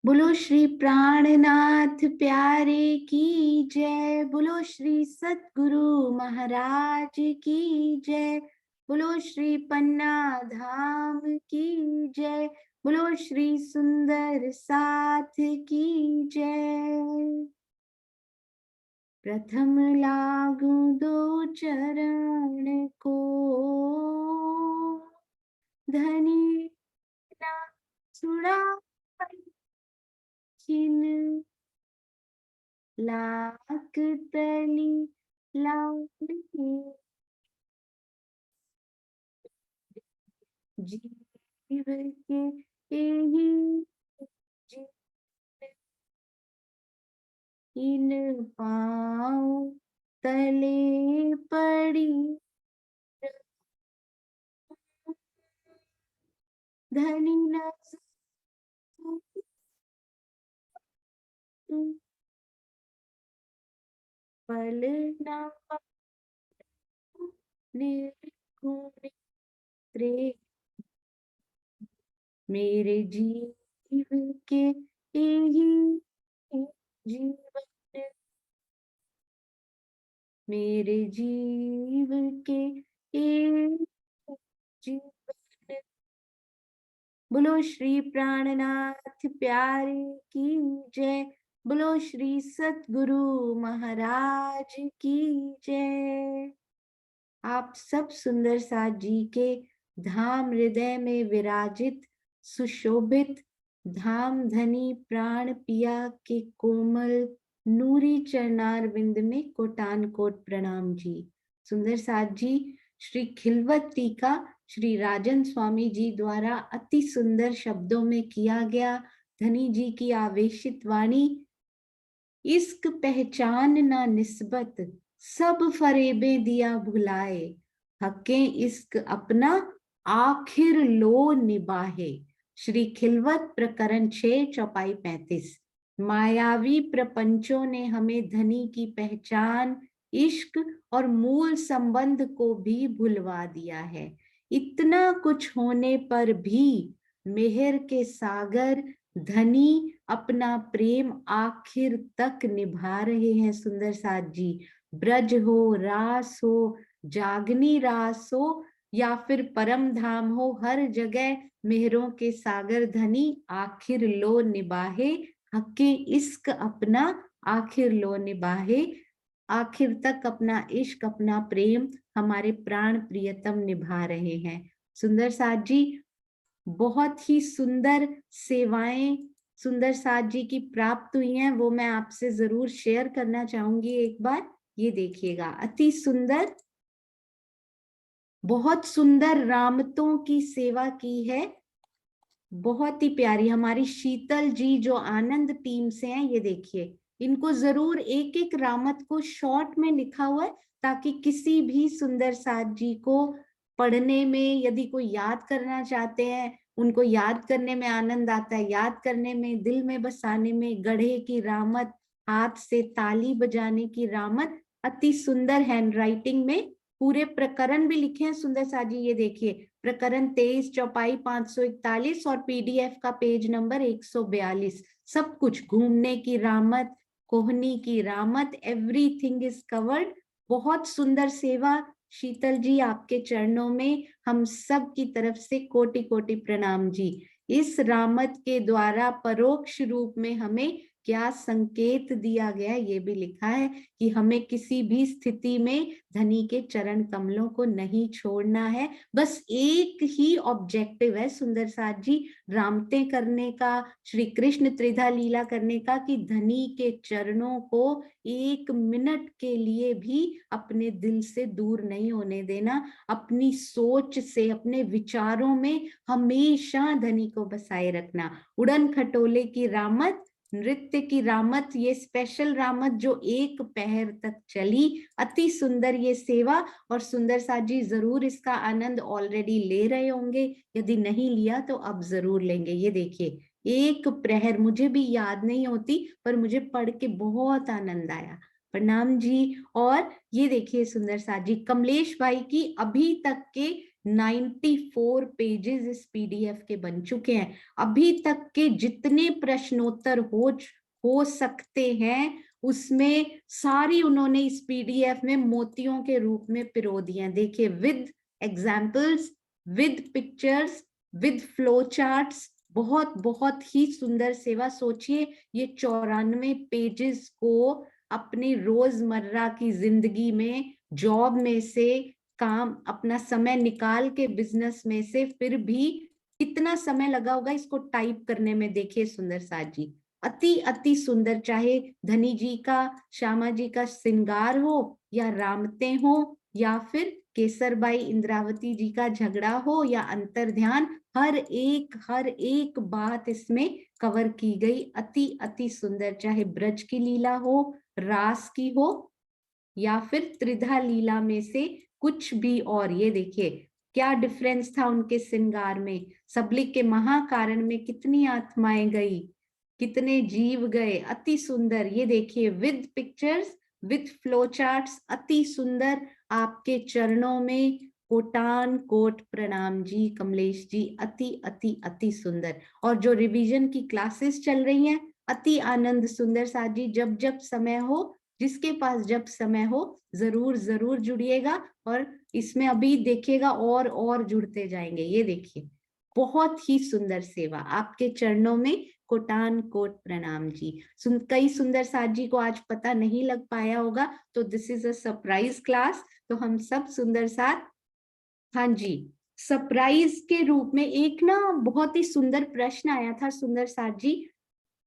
बोलो श्री प्राणनाथ प्यारे की जय। बोलो श्री सतगुरु महाराज की जय। बोलो श्री पन्ना धाम की जय। बोलो श्री सुंदर साथ की जय। प्रथम लागू दो चरण को, धनी ना छुड़ा छिन लाख तली लाउडी जीव के यही जीव इन पाँव तले पड़ी धनी न पल न निर्गुण त्रे मेरे जीव के यही जीवन, मेरे जीव के एक जीवन। बोलो श्री प्राणनाथ प्यारे की जय। बोलो श्री सतगुरु महाराज की जय। आप सब सुंदर साथ जी के धाम हृदय में विराजित सुशोभित धाम धनी प्राण पिया के कोमल नूरी चरणार बिंद में कोटान कोट प्रणाम जी। सुंदर साथ जी श्री खिलवत टीका श्री राजन स्वामी जी द्वारा अति सुंदर शब्दों में किया गया। धनी जी की आवेशित वाणी, इश्क पहचान ना निस्बत सब फरेबे दिया भुलाए, हके इश्क अपना आखिर लो निबाहे। श्री खिलवत प्रकरण 6 चौपाई 35। मायावी प्रपंचों ने हमें धनी की पहचान, इश्क और मूल संबंध को भी भुलवा दिया है। इतना कुछ होने पर भी मेहर के सागर धनी अपना प्रेम आखिर तक निभा रहे हैं। सुंदर साथ जी, ब्रज हो, रास हो, जागनी रास हो या फिर परम धाम हो, हर जगह मेहरों के सागर धनी आखिर लो निभाहे, हके इश्क अपना आखिर लो निभाहे। आखिर तक अपना इश्क अपना प्रेम हमारे प्राण प्रियतम निभा रहे हैं। सुंदर साथ जी बहुत ही सुंदर सेवाएं सुंदर साथ जी की प्राप्त हुई हैं, वो मैं आपसे जरूर शेयर करना चाहूंगी। एक बार ये देखिएगा, अति सुंदर, बहुत सुंदर रामतों की सेवा की है, बहुत ही प्यारी। हमारी शीतल जी जो आनंद टीम से हैं, ये देखिए, इनको जरूर एक एक रामत को शॉर्ट में लिखा हुआ है ताकि किसी भी सुंदर साथ जी को पढ़ने में, यदि कोई याद करना चाहते हैं, उनको याद करने में आनंद आता है, याद करने में, दिल में बसाने में। गढ़े की रामत, हाथ से ताली बजाने की रामत, अति सुंदर हैंड राइटिंग में पूरे प्रकरण भी लिखे हैं। सुंदर साथ जी ये देखिए, प्रकरण 23 चौपाई 541 और पीडीएफ का पेज नंबर 142। सब कुछ, घूमने की रामत, कोहनी की रामत, एवरीथिंग इज कवर्ड। बहुत सुंदर सेवा। शीतल जी आपके चरणों में हम सब की तरफ से कोटि कोटि प्रणाम जी। इस रामत के द्वारा परोक्ष रूप में हमें क्या संकेत दिया गया, ये भी लिखा है कि हमें किसी भी स्थिति में धनी के चरण कमलों को नहीं छोड़ना है। बस एक ही ऑब्जेक्टिव है सुंदर साथ जी, रामते करने का, श्री कृष्ण त्रिधा लीला करने का, कि धनी के चरणों को एक मिनट के लिए भी अपने दिल से दूर नहीं होने देना। अपनी सोच से, अपने विचारों में हमेशा धनी को बसाए रखना। उड़न खटोले की रामत, नृत्य की रामत, ये स्पेशल रामत जो एक पहर तक चली, अति सुंदर ये सेवा। और सुंदर साथ जी जरूर इसका आनंद ऑलरेडी ले रहे होंगे, यदि नहीं लिया तो अब जरूर लेंगे। ये देखिए, एक प्रहर, मुझे भी याद नहीं होती पर मुझे पढ़ के बहुत आनंद आया। प्रणाम जी। और ये देखिए सुंदर साथ जी, कमलेश भाई की अभी तक के 94 पेजेस इस पीडीएफ के बन चुके हैं। अभी तक के जितने प्रश्नोत्तर हो सकते हैं उसमें सारी उन्होंने इस पीडीएफ में मोतियों के रूप में पिरो दिए हैं। देखिए, with examples, with pictures, with flow charts, बहुत बहुत ही सुंदर सेवा। सोचिए, ये 94 पेजेस को अपनी रोजमर्रा की जिंदगी में, जॉब में से, काम, अपना समय निकाल के बिजनेस में से, फिर भी कितना समय लगा होगा इसको टाइप करने में। देखिए सुंदर साथ जी, अति अति सुंदर। चाहे धनी जी का, श्यामा जी का श्रृंगार हो, या रामते हो, या फिर केसरबाई इंद्रावती जी का झगड़ा हो, या अंतर ध्यान, हर एक बात इसमें कवर की गई। अति अति सुंदर। चाहे ब्रज की लीला हो, रास की हो, या फिर त्रिधा लीला में से कुछ भी और। ये देखिए क्या डिफरेंस था उनके श्रृंगार में। सबलिक के महाकारण में कितनी आत्माएं गई, कितने जीव गए। अति सुंदर। ये देखिए, with pictures, with flow charts, अति सुंदर। आपके चरणों में कोटान कोट प्रणाम जी कमलेश जी। अति अति अति सुंदर। और जो रिवीजन की क्लासेस चल रही हैं, अति आनंद सुंदर साथ जी। जब जब समय हो, जिसके पास जब समय हो, जरूर जरूर जुड़िएगा। और इसमें अभी देखिएगा और जुड़ते जाएंगे। ये देखिए, बहुत ही सुंदर सेवा। आपके चरणों में कोटान कोट प्रणाम जी। कई सुंदर साथ जी को आज पता नहीं लग पाया होगा, तो this is a surprise class. तो हम सब सुंदर साथ, हाँ जी, सरप्राइज के रूप में एक ना बहुत ही सुंदर प्रश्न आया था सुंदर साथ जी।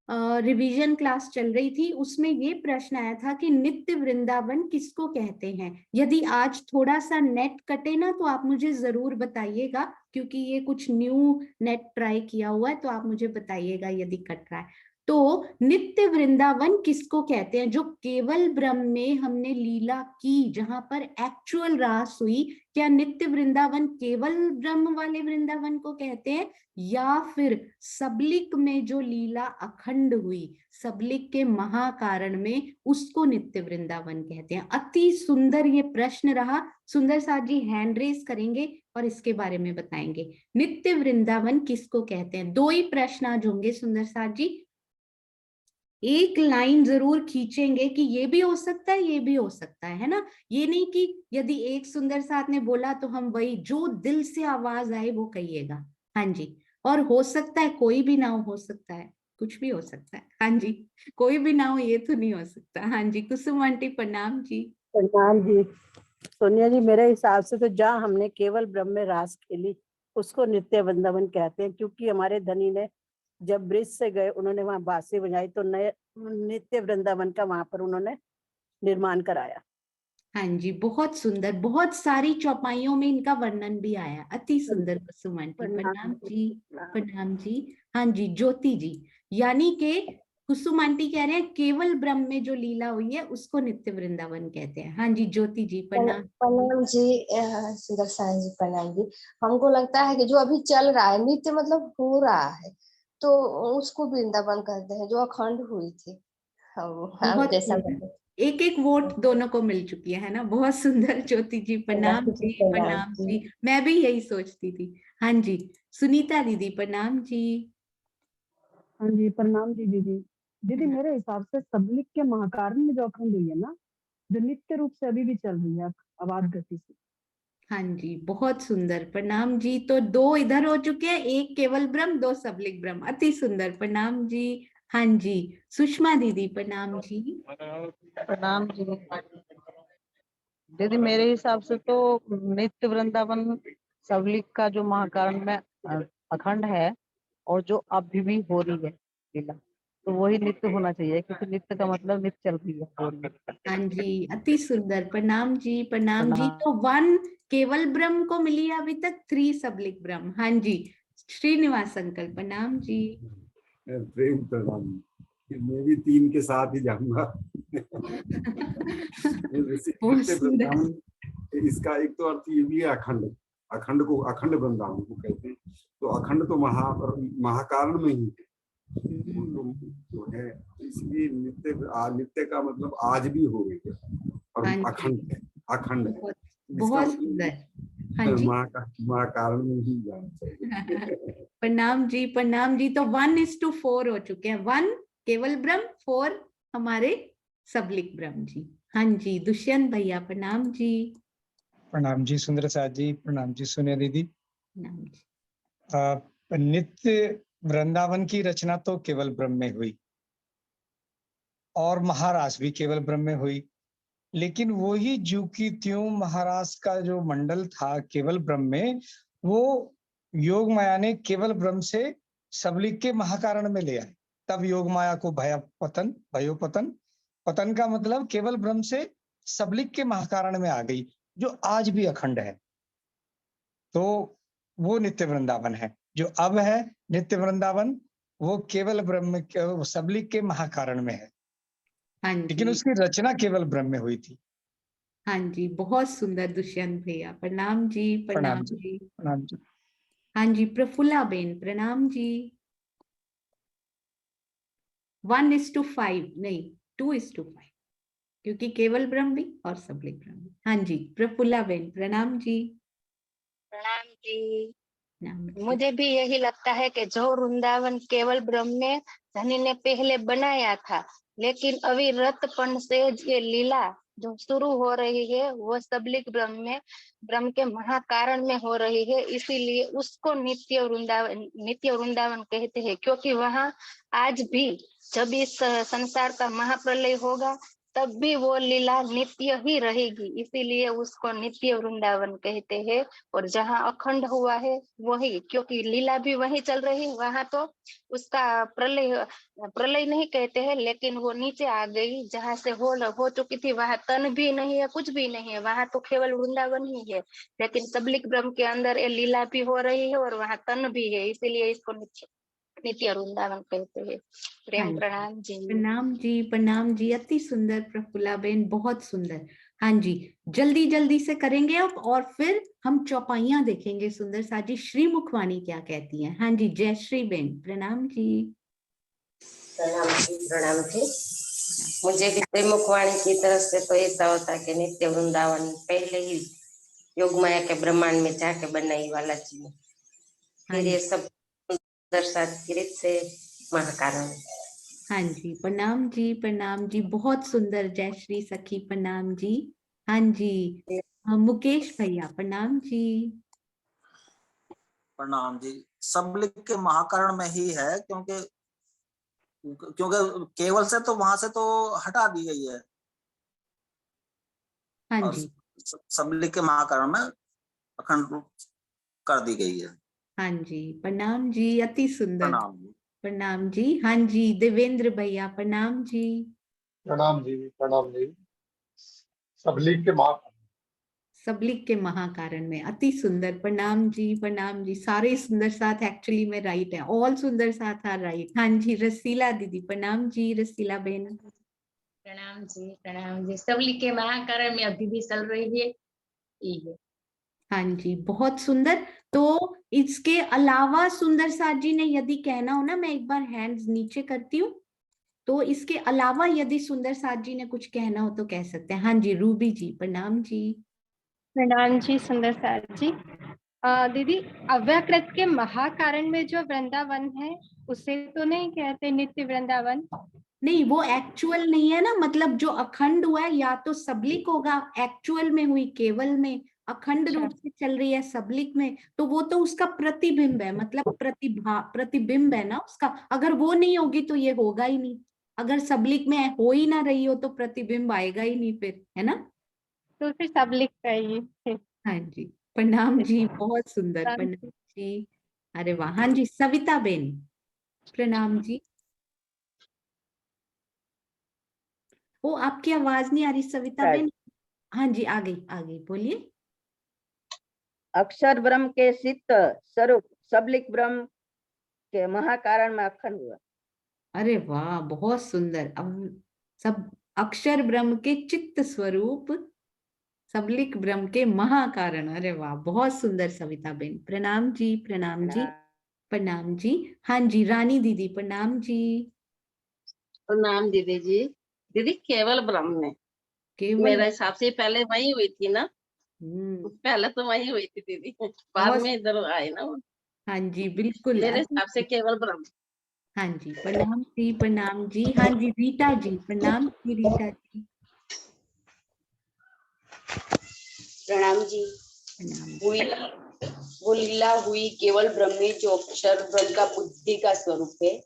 रिवीजन क्लास चल रही थी, उसमें ये प्रश्न आया था कि नित्य वृंदावन किसको कहते हैं। यदि आज थोड़ा सा नेट कटे ना तो आप मुझे जरूर बताइएगा, क्योंकि ये कुछ न्यू नेट ट्राई किया हुआ है, तो आप मुझे बताइएगा यदि कट रहा है। तो नित्य वृंदावन किसको कहते हैं? जो केवल ब्रह्म में हमने लीला की, जहां पर एक्चुअल रास हुई, क्या नित्य वृंदावन केवल ब्रह्म वाले वृंदावन को कहते हैं, या फिर सबलिक में जो लीला अखंड हुई, सबलिक के महाकारण में, उसको नित्य वृंदावन कहते हैं? अति सुंदर ये प्रश्न रहा। सुंदर साथ जी हैंड रेस करेंगे और इसके बारे में बताएंगे। नित्य वृंदावन किसको कहते हैं? दो ही प्रश्न आज होंगे सुंदर साथ जी। एक लाइन जरूर खींचेंगे कि ये भी हो सकता है, ये भी हो सकता है ना। ये नहीं कि यदि एक सुंदर साथ ने बोला तो हम वही, जो दिल से आवाज आए वो कहिएगा। हाँ जी। और हो सकता है कोई भी ना हो सकता है, कुछ भी हो सकता है। हाँ जी, कोई भी ना हो ये तो नहीं हो सकता। हाँ जी, कुसुम आंटी प्रणाम जी। प्रणाम जी। सोनिया जी, मेरे हिसाब से तो जहाँ हमने केवल ब्रह्म में रास खेली उसको नित्य वृंदावन कहते हैं, क्योंकि हमारे धनी ने जब ब्रिज से गए उन्होंने वहां बांसुरी बजाई, तो नए नित्य वृंदावन का वहां पर उन्होंने निर्माण कराया। हाँ जी, बहुत सुंदर। बहुत सारी चौपाइयों में इनका वर्णन भी आया। अति सुंदर कुसुम आंटी प्रणाम जी। प्रणाम जी। हाँ जी, ज्योति जी, यानी के कुसुम आंटी कह रहे हैं केवल ब्रह्म में जो लीला हुई है उसको नित्य वृंदावन कहते हैं। हाँ जी, ज्योति जी प्रणाम। प्रणाम जी। सुंदर साई जी प्रणाम जी। हमको लगता है कि जो अभी चल रहा है नृत्य मतलब हो रहा है, तो उसको वृंदावन कहते हैं, जो अखंड हुई थी। हम बहुत जैसा सुंदर। एक एक वोट दोनों को मिल चुकी है ना। बहुत सुंदर ज्योति जी प्रणाम जी। प्रणाम जी, मैं भी यही सोचती थी। हाँ जी, सुनीता दीदी प्रणाम जी। हाँ जी, प्रणाम जी दीदी। दीदी, मेरे हिसाब से सबलिक के महाकारण में जो अखंड हुई है ना, जो नित्य रूप से अभी भी चल रही है आवाज गति से। हाँ जी, बहुत सुंदर प्रणाम जी। तो दो इधर हो चुके हैं, एक केवल ब्रह्म, दो सबलिक ब्रह्म। अति सुंदर प्रणाम जी। हाँ जी, सुषमा दीदी प्रणाम जी। प्रणाम जी। दीदी, मेरे हिसाब से तो नित्य वृंदावन सबलिक का जो महाकारण में अखंड है, और जो अभी भी हो रही है लीला, तो वही नित्य होना चाहिए, क्योंकि नित्य का मतलब नित्य चल रही है हो रही है। हाँ जी, अति सुंदर प्रणाम जी। प्रणाम जी। प्रणाम। तो 1 केवल ब्रह्म को मिली है अभी तक, 3 सबलिक ब्रह्म। हाँ जी, श्रीनिवास अंकल प्रणाम जी। प्रेम प्रणाम। मैं भी 3 के साथ ही जाऊंगा। बहुत सुंदर। इसका एक तो अर्थ ये भी है अखंड, अखंड को, अखंड वृंदावन को कहते हैं। तो अखंड तो महाकारण में ही है, तो जो है, इसलिए नित्य, नित्य का मतलब आज भी हो गई है, और हाँ जी, अखंड है, अखंड है। बहुत इसका बहुत मतलब सुंदर। हाँ जी। महाकारण में ही जाना चाहिए। प्रणाम जी। तो 1:4 हो चुके हैं। 1 केवल ब्रह्म, 4 हमारे सबलिक ब्रह्म जी। हाँ जी, दुष्यंत भैया प्रणाम जी। प्रणाम जी सुंदर साथ जी, प्रणाम जी सोनिया दीदी। प्रणाम जी। नित्य वृंदावन की रचना तो केवल ब्रह्म में हुई और महाराज भी केवल ब्रह्म में हुई, लेकिन वही ज्यों की त्यों महाराज का जो मंडल था केवल ब्रह्म में, वो योग माया ने केवल ब्रह्म से सबलिक के महाकारण में ले आए। तब योग माया को भयोपतन, पतन का मतलब केवल ब्रह्म से सबलिक के महाकारण में आ गई, जो आज भी अखंड है। तो वो नित्य वृंदावन है। जो अब है नित्य वृंदावन, वो केवल ब्रह्म सबलिक के महाकारण में है, हाँ लेकिन जी। उसकी रचना केवल ब्रह्म में हुई थी। हाँ जी, बहुत सुंदर दुष्यंत भैया। प्रणाम जी। प्रणाम प्रणाम जी। जी। प्रणाम जी। हाँ जी, प्रफुल्ला बेन प्रणाम जी। 1:5 नहीं, 2:5, क्योंकि केवल ब्रह्म भी और सबलिक ब्रह्म भी। हाँ जी, प्रफुल्ला बेन प्रणाम जी। प्रणाम जी। प्रणाम जी। मुझे भी यही लगता है कि जो वृंदावन केवल ब्रह्म ने धनी ने पहले बनाया था, लेकिन अविरतपन से ये लीला जो शुरू हो रही है वो सबलिक ब्रह्म के महाकारण में हो रही है। इसीलिए उसको नित्य वृंदावन कहते हैं, क्योंकि वहाँ आज भी जब इस संसार का महाप्रलय होगा तब भी वो लीला नित्य ही रहेगी, इसीलिए उसको नित्य वृंदावन कहते हैं। और जहाँ अखंड हुआ है वही, क्योंकि लीला भी वही चल रही है, वहां तो उसका प्रलय नहीं कहते हैं, लेकिन वो नीचे आ गई जहाँ से हो चुकी थी। वहां तन भी नहीं है, कुछ भी नहीं है, वहां तो केवल वृंदावन ही है। लेकिन सबलिक ब्रह्म के अंदर ये लीला भी हो रही है और वहां तन भी है, इसीलिए इसको नित्य वृंदावन कहते हैं। हाँ प्रेम जी। प्रणाम जी। प्रणाम जी। प्रणाम जी। अति सुंदर प्रफुल्ला बेन, बहुत सुंदर। हाँ जी, जल्दी जल्दी से करेंगे अब, और फिर हम चौपाइयां देखेंगे सुंदर सा जी। श्री मुखवाणी क्या कहती हैं? हाँ जी, जय श्री बेन प्रणाम जी। प्रणाम जी। प्रणाम जी। मुझे भी त्रिमुखवाणी की तरफ से तो ऐसा होता है कि नित्य वृंदावन पहले ही योग माया के ब्रह्मांड में जाके बनाई वाला जी, फिर ये सब सुंदर सात से महाकारण। हाँ जी, प्रणाम जी, बहुत सुंदर। जय श्री सखी प्रणाम जी। हाँ जी, मुकेश भैया प्रणाम जी। प्रणाम जी। सबलिक के महाकरण में ही है, क्योंकि केवल से तो वहां से तो हटा दी गई है। हाँ और जी। सबलिक के महाकरण में अखंड रूप कर दी गई है। हाँ जी, प्रणाम जी, अति सुंदर। प्रणाम जी। प्रणाम जी। हाँ जी, देवेंद्र भैया प्रणाम जी। प्रणाम जी। प्रणाम जी। सबलिक के सबलिक के महाकारण में, अति सुंदर। प्रणाम जी। प्रणाम जी। सारे सुंदर साथ एक्चुअली में राइट है, ऑल सुंदर साथ आर राइट। हाँ जी, रसीला दीदी प्रणाम जी। रसीला बहन प्रणाम जी। प्रणाम जी। सबलिक के महाकारण में अभी भी चल रही है ये। हाँ जी, बहुत सुंदर। तो इसके अलावा सुंदर साथ जी ने यदि कहना हो ना, मैं एक बार हैंड्स नीचे करती हूँ, तो इसके अलावा यदि सुंदर साथ जी ने कुछ कहना हो तो कह सकते हैं। हाँ जी, रूबी जी प्रणाम जी। प्रणाम जी सुंदर साथ जी। दीदी, अव्यकृत के महाकारण में जो वृंदावन है उसे तो नहीं कहते नित्य वृंदावन? नहीं, वो एक्चुअल नहीं है ना, मतलब जो अखंड हुआ है या तो सबलिक होगा, एक्चुअल में हुई केवल में, अखंड रूप से चल रही है सबलिक में, तो वो तो उसका प्रतिबिंब है, मतलब प्रतिबिंब है ना उसका। अगर वो नहीं होगी तो ये होगा ही नहीं। अगर सबलिक में हो ही ना रही हो तो प्रतिबिंब आएगा ही नहीं फिर, है ना? तो फिर सबलिक चाहिए। हाँ जी, प्रणाम जी, बहुत सुंदर। प्रणाम जी। अरे वाह। हाँ जी, सविता बेन प्रणाम जी। वो आपकी आवाज नहीं आ रही सविता बेन। हाँ जी, आ गई बोलिए। अक्षर ब्रह्म के सिद्ध स्वरूप सबलिक ब्रह्म के महाकारण में अखंड हुआ। अरे वाह, बहुत सुंदर। अब सब अक्षर ब्रह्म के चित्त स्वरूप सबलिक ब्रह्म के महाकारण। अरे वाह, बहुत सुंदर सविता बेन। प्रणाम जी। प्रणाम जी। प्रणाम जी। हाँ जी, रानी दीदी प्रणाम जी। प्रणाम दीदी जी। दीदी केवल ब्रह्म में मेरे हिसाब से पहले वही हुई थी ना? पहले तो वही हुई थी दीदी, बाद बहुत में इधर आए ना वो। हाँ जी बिल्कुल। मेरे हिसाब से केवल ब्रह्म। हाँ जी प्रणाम जी, प्रणाम जी। हाँ जी रीटा जी, प्रणाम जी रीटा जी, प्रणाम जी। प्रणाम जी। हुई वो लीला हुई केवल ब्रह्म में, जो अक्षर ब्रह्म का बुद्धि का स्वरूप है।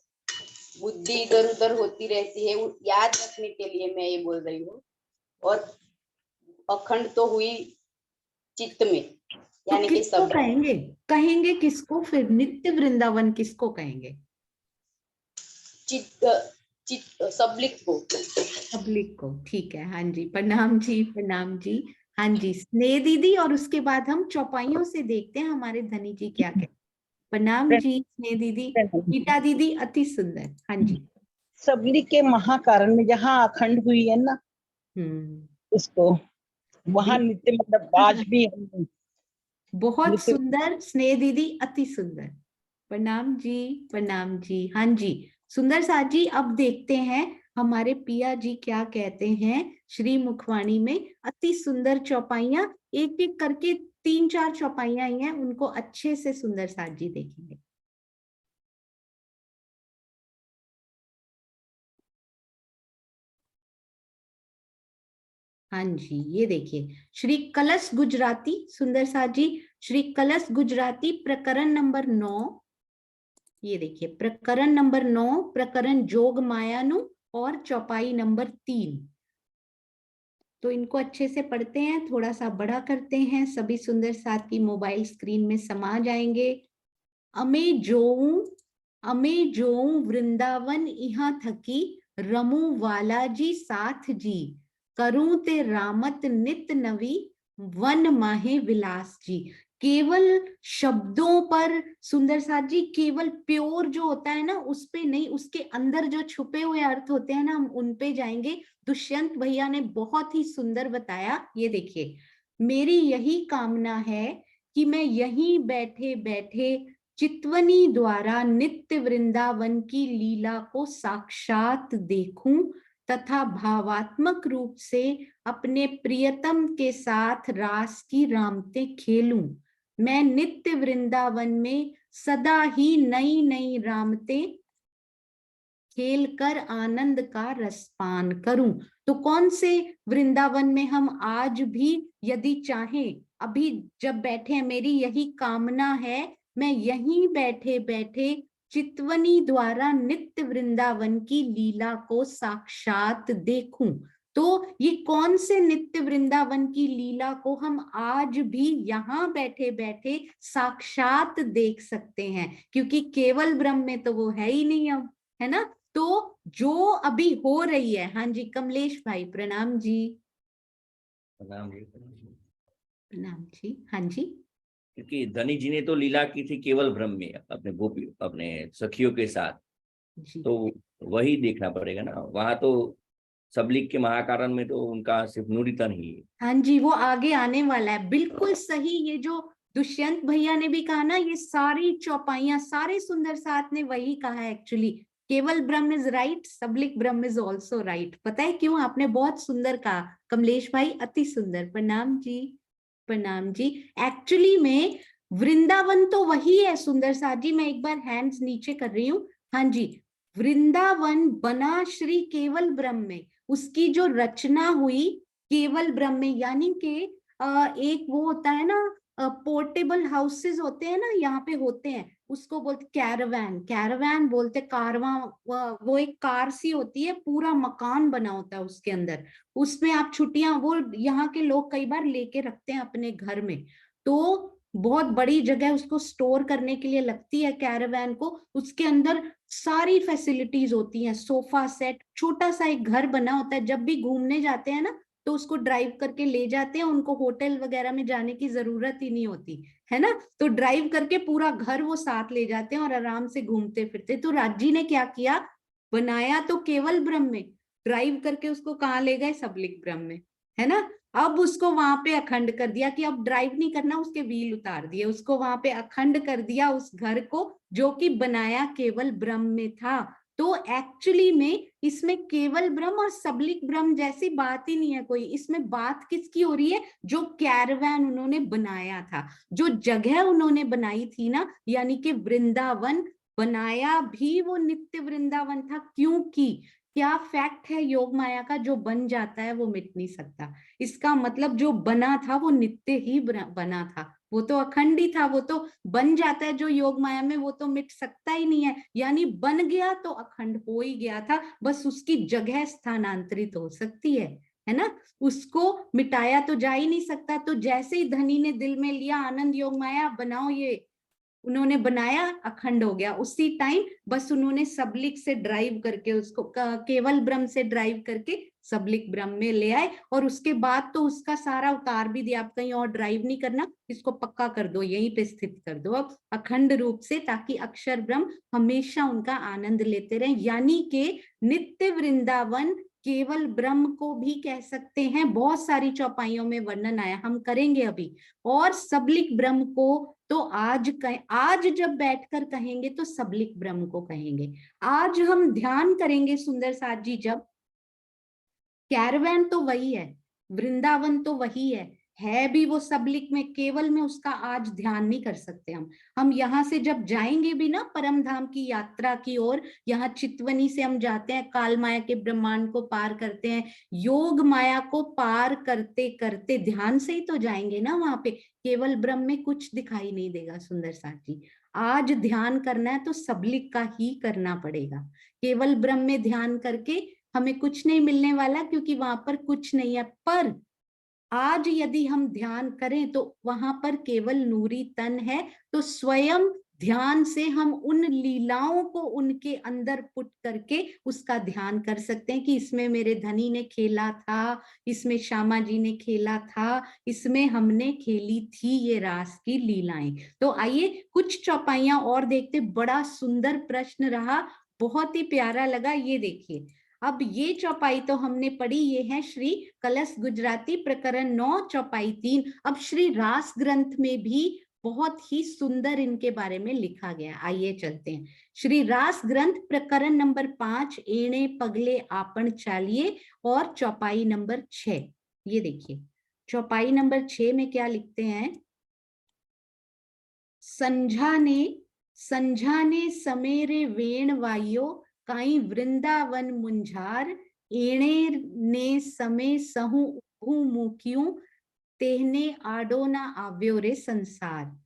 बुद्धि इधर उधर होती रहती है, वो याद रखने के लिए मैं ये बोल रही हूँ। और अखंड तो हुई चित्त में, तो यानी कि किसको सब कहेंगे, कहेंगे किसको फिर, नित्य वृंदावन किसको कहेंगे? चित्त, चित्त सबलिक को। पब्लिक को, ठीक है। हाँ जी प्रणाम जी, प्रणाम जी। हाँ जी स्नेह दीदी, और उसके बाद हम चौपाइयों से देखते हैं हमारे धनी जी क्या कहते हैं। प्रणाम जी स्नेह दीदी। गीता दीदी अति सुंदर। हाँ जी। सबलिक के महाकारण में जहाँ अखंड हुई है ना, उसको वहां नित्य मतलब आज भी बहुत सुंदर स्नेह दीदी, अति सुंदर। प्रणाम जी, प्रणाम जी। हाँ जी सुंदर साथ जी, अब देखते हैं हमारे पिया जी क्या कहते हैं श्री मुखवाणी में। अति सुंदर चौपाइयां, एक एक करके 3-4 चौपाइयां आई हैं, उनको अच्छे से सुंदर साथ जी देखेंगे। हाँ जी ये देखिए, श्री कलश गुजराती सुंदर साथ जी, श्री कलश गुजराती प्रकरण नंबर 9। ये देखिए प्रकरण नंबर 9, प्रकरण जोग मायानु, और चौपाई नंबर 3। तो इनको अच्छे से पढ़ते हैं, थोड़ा सा बड़ा करते हैं, सभी सुंदर साथ की मोबाइल स्क्रीन में समा जाएंगे। अमे जोऊ वृंदावन इहा थकी, रमू वाला जी साथ जी, करूं ते रामत नित नवी, वन माहे विलास जी। केवल शब्दों पर सुंदर साथ जी, केवल प्योर जो होता है ना उस पे नहीं, उसके अंदर जो छुपे हुए अर्थ होते हैं ना, हम उन पे जाएंगे। दुष्यंत भैया ने बहुत ही सुंदर बताया। ये देखिए, मेरी यही कामना है कि मैं यहीं बैठे बैठे चितवनी द्वारा नित्य वृंदावन की लीला को साक्षात देखूं तथा भावात्मक रूप से अपने प्रियतम के साथ रास की रामते खेलूं। मैं नित्य वृंदावन में सदा ही नई नई रामते खेलकर आनंद का रसपान करूं। तो कौन से वृंदावन में हम आज भी यदि चाहें, अभी जब बैठे हैं, मेरी यही कामना है, मैं यहीं बैठे बैठे चितवनी द्वारा नित्य वृंदावन की लीला को साक्षात देखूं। तो ये कौन से नित्य वृंदावन की लीला को हम आज भी यहाँ बैठे बैठे साक्षात देख सकते हैं, क्योंकि केवल ब्रह्म में तो वो है ही नहीं अब, है ना। तो जो अभी हो रही है, हाँ जी कमलेश भाई प्रणाम जी। प्रणाम जी। प्रणाम जी। हाँ जी क्योंकि धनी जी ने तो लीला की थी केवल ब्रह्म में अपने गोपी अपने सखियों के साथ, तो वही देखना पड़ेगा ना। वहां तो सबलिक के महाकारण में तो उनका सिर्फ नूरितन ही है। हाँ जी वो आगे आने वाला है, बिल्कुल सही। ये जो दुष्यंत भैया ने भी कहा ना, ये सारी चौपाइयां, सारे सुंदर साथ ने वही कहा है एक्चुअली। केवल ब्रह्म is right, सबलिक Brahma is also right. पता है क्यों? आपने बहुत सुंदर कहा कमलेश भाई, अति सुंदर। प्रणाम जी, प्रणाम जी। एक्चुअली में वृंदावन तो वही है सुंदर साथ जी, मैं एक बार हैंड्स नीचे कर रही हूँ। हाँ जी वृंदावन बना श्री केवल ब्रह्म में, उसकी जो रचना हुई केवल ब्रह्म में, यानी कि एक वो होता है ना, पोर्टेबल हाउसेस होते हैं ना, यहाँ पे होते हैं, उसको बोलते कैरावैन, कैरावैन बोलते, कारवां, वो एक कार सी होती है, पूरा मकान बना होता है उसके अंदर, उसमें आप छुट्टियां, वो यहाँ के लोग कई बार लेके रखते हैं अपने घर में। तो बहुत बड़ी जगह उसको स्टोर करने के लिए लगती है कैरावैन को, उसके अंदर सारी फैसिलिटीज होती हैं, सोफा सेट, छोटा सा एक घर बना होता है। जब भी घूमने जाते हैं ना तो उसको ड्राइव करके ले जाते हैं, उनको होटल वगैरह में जाने की जरूरत ही नहीं होती है ना, तो ड्राइव करके पूरा घर वो साथ ले जाते हैं और आराम से घूमते फिरते। तो राजी ने क्या किया, बनाया तो केवल ब्रह्म में, ड्राइव करके उसको कहाँ ले गए, सबलिक ब्रह्म में, है ना। अब उसको वहां पे अखंड कर दिया कि अब ड्राइव नहीं करना, उसके व्हील उतार दिए, उसको वहां पे अखंड कर दिया उस घर को, जो कि बनाया केवल ब्रह्म में था। तो एक्चुअली में इसमें केवल ब्रह्म और सबलिक ब्रह्म जैसी बात ही नहीं है कोई। इसमें बात किसकी हो रही है? जो कैरवैन उन्होंने बनाया था, जो जगह उन्होंने बनाई थी ना, यानी कि वृंदावन बनाया भी वो नित्य वृंदावन था। क्योंकि क्या फैक्ट है, योग माया का जो बन जाता है वो मिट नहीं सकता। इसका मतलब जो बना था वो नित्य ही बना था, वो तो अखंड ही था। वो तो बन जाता है जो योग माया में, वो तो मिट सकता ही नहीं है। यानी बन गया तो अखंड हो ही गया था, बस उसकी जगह स्थानांतरित हो सकती है ना, उसको मिटाया तो जा ही नहीं सकता। तो जैसे ही धनी ने दिल में लिया आनंद योग माया बनाओ, ये उन्होंने बनाया, अखंड हो गया। उसी टाइम बस उन्होंने सबलिक से ड्राइव करके उसको केवल ब्रह्म से ड्राइव करके सबलिक ब्रह्म में ले आए, और उसके बाद तो उसका सारा उतार भी दिया, आप कहीं और ड्राइव नहीं करना, इसको पक्का कर दो, यहीं पे स्थित कर दो अब अखंड रूप से, ताकि अक्षर ब्रह्म हमेशा उनका आनंद लेते रहे। यानी कि नित्य वृंदावन केवल ब्रह्म को भी कह सकते हैं, बहुत सारी चौपाइयों में वर्णन आया, हम करेंगे अभी। और सबलिक ब्रह्म को तो आज जब बैठकर कहेंगे तो सबलिक ब्रह्म को कहेंगे। आज हम ध्यान करेंगे सुंदर साथ जी, जब कैरवैन तो वही है, वृंदावन तो वही है भी वो सबलिक में, केवल में उसका आज ध्यान नहीं कर सकते हम यहाँ से जब जाएंगे भी ना परम धाम की यात्रा की ओर, यहाँ चितवनी से हम जाते हैं, काल माया के ब्रह्मांड को पार करते हैं, योग माया को पार करते करते ध्यान से ही तो जाएंगे ना वहां पे। केवल ब्रह्म में कुछ दिखाई नहीं देगा सुंदर साथ जी। आज ध्यान करना है तो सबलिक का ही करना पड़ेगा। केवल ब्रह्म में ध्यान करके हमें कुछ नहीं मिलने वाला, क्योंकि वहां पर कुछ नहीं है। पर आज यदि हम ध्यान करें तो वहां पर केवल नूरी तन है, तो स्वयं ध्यान से हम उन लीलाओं को उनके अंदर पुट करके उसका ध्यान कर सकते हैं कि इसमें मेरे धनी ने खेला था, इसमें श्यामा जी ने खेला था, इसमें हमने खेली थी ये रास की लीलाएं। तो आइए कुछ चौपाइयां और देखते। बड़ा सुंदर प्रश्न रहा, बहुत ही प्यारा लगा। ये देखिए, अब ये चौपाई तो हमने पढ़ी, ये है श्री कलश गुजराती प्रकरण 9 चौपाई 3। अब श्री रास ग्रंथ में भी बहुत ही सुंदर इनके बारे में लिखा गया। आइए चलते हैं श्री रास ग्रंथ प्रकरण नंबर 5, एणे पगले आपण चालिए, और चौपाई नंबर 6। ये देखिए चौपाई नंबर 6 में क्या लिखते हैं। संझा ने समेरे वेण वायो, काई वृंदावन मुंझार, एणे ने समय सहु उभु मुक्यूं, तेहने आडो ना आव्यो रे संसार।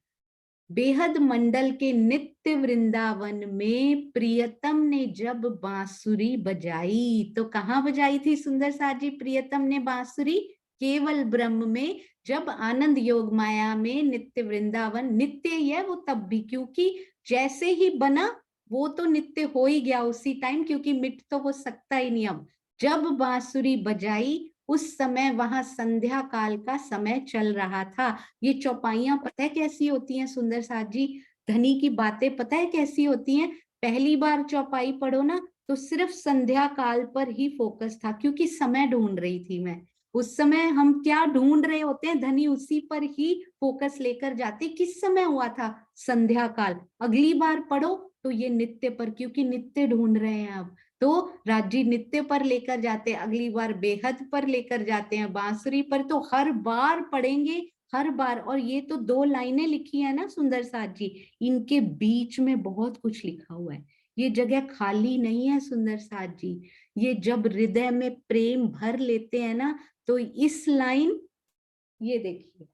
बेहद मंडल के नित्य वृंदावन में प्रियतम ने जब बांसुरी बजाई, तो कहाँ बजाई थी सुंदर साथ जी प्रियतम ने बांसुरी? केवल ब्रह्म में। जब आनंद योग माया में नित्य वृंदावन, नित्य ही है वो तब भी, क्योंकि जैसे ही बना वो तो नित्य हो ही गया उसी टाइम, क्योंकि मिट तो हो सकता ही नहीं। अब जब बांसुरी बजाई उस समय वहां संध्या काल का समय चल रहा था। ये चौपाइयां पता है कैसी होती हैं सुंदर साथ जी? धनी की बातें पता है कैसी होती हैं? पहली बार चौपाई पढ़ो ना तो सिर्फ संध्या काल पर ही फोकस था, क्योंकि समय ढूंढ रही थी मैं। उस समय हम क्या ढूंढ रहे होते हैं, धनी उसी पर ही फोकस लेकर जाते। किस समय हुआ था? संध्या काल। अगली बार पढ़ो तो ये नित्य पर, क्योंकि नित्य ढूंढ रहे हैं अब, तो राजी नित्य पर लेकर जाते हैं, अगली बार बेहद पर लेकर जाते हैं, बांसुरी पर। तो हर बार पढ़ेंगे, हर बार। और ये तो 2 लाइनें लिखी है ना सुंदर साथ जी, इनके बीच में बहुत कुछ लिखा हुआ है। ये जगह खाली नहीं है सुंदर साथ जी। ये जब हृदय में प्रेम भर लेते हैं ना, तो इस लाइन, ये देखिए,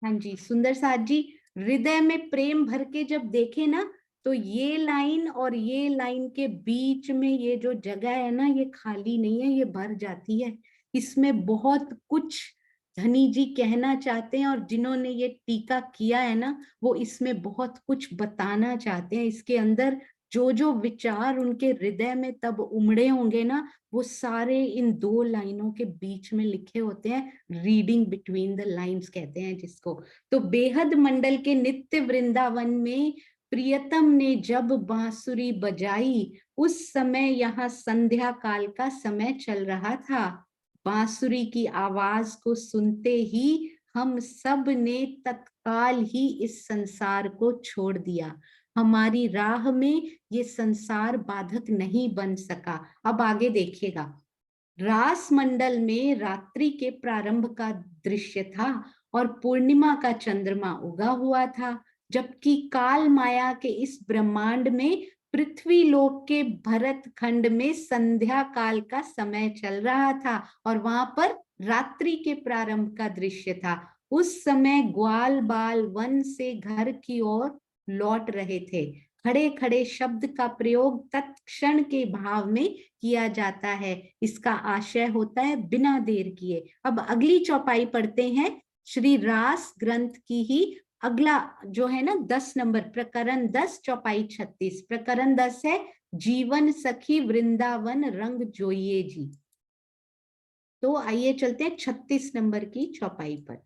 हाँ जी सुंदर साथ जी, हृदय में प्रेम भर के जब देखे ना, तो ये लाइन और ये लाइन के बीच में ये जो जगह है ना, ये खाली नहीं है, ये भर जाती है। इसमें बहुत कुछ धनी जी कहना चाहते हैं, और जिन्होंने ये टीका किया है ना, वो इसमें बहुत कुछ बताना चाहते हैं। इसके अंदर जो जो विचार उनके हृदय में तब उमड़े होंगे ना, वो सारे इन 2 लाइनों के बीच में लिखे होते हैं। रीडिंग बिटवीन द लाइन्स कहते हैं जिसको। तो बेहद मंडल के नित्य वृंदावन में प्रियतम ने जब बांसुरी बजाई, उस समय यहाँ संध्या काल का समय चल रहा था। बांसुरी की आवाज को सुनते ही हम सब ने काल ही इस संसार को छोड़ दिया। हमारी राह में ये संसार बाधक नहीं बन सका। अब आगे देखिएगा, रास मंडल में रात्रि के प्रारंभ का दृश्य था और पूर्णिमा का चंद्रमा उगा हुआ था, जबकि काल माया के इस ब्रह्मांड में पृथ्वी लोक के भरत खंड में संध्या काल का समय चल रहा था और वहां पर रात्रि के प्रारंभ का दृश्य था। उस समय ग्वाल बाल वन से घर की ओर लौट रहे थे। खड़े खड़े शब्द का प्रयोग तत्क्षण के भाव में किया जाता है। इसका आशय होता है बिना देर किए। अब अगली चौपाई पढ़ते हैं, श्री रास ग्रंथ की ही अगला जो है ना 10 नंबर, प्रकरण 10 चौपाई 36। प्रकरण 10 है जीवन सखी वृंदावन रंग जोइए जी। तो आइए चलते हैं 36 नंबर की चौपाई पर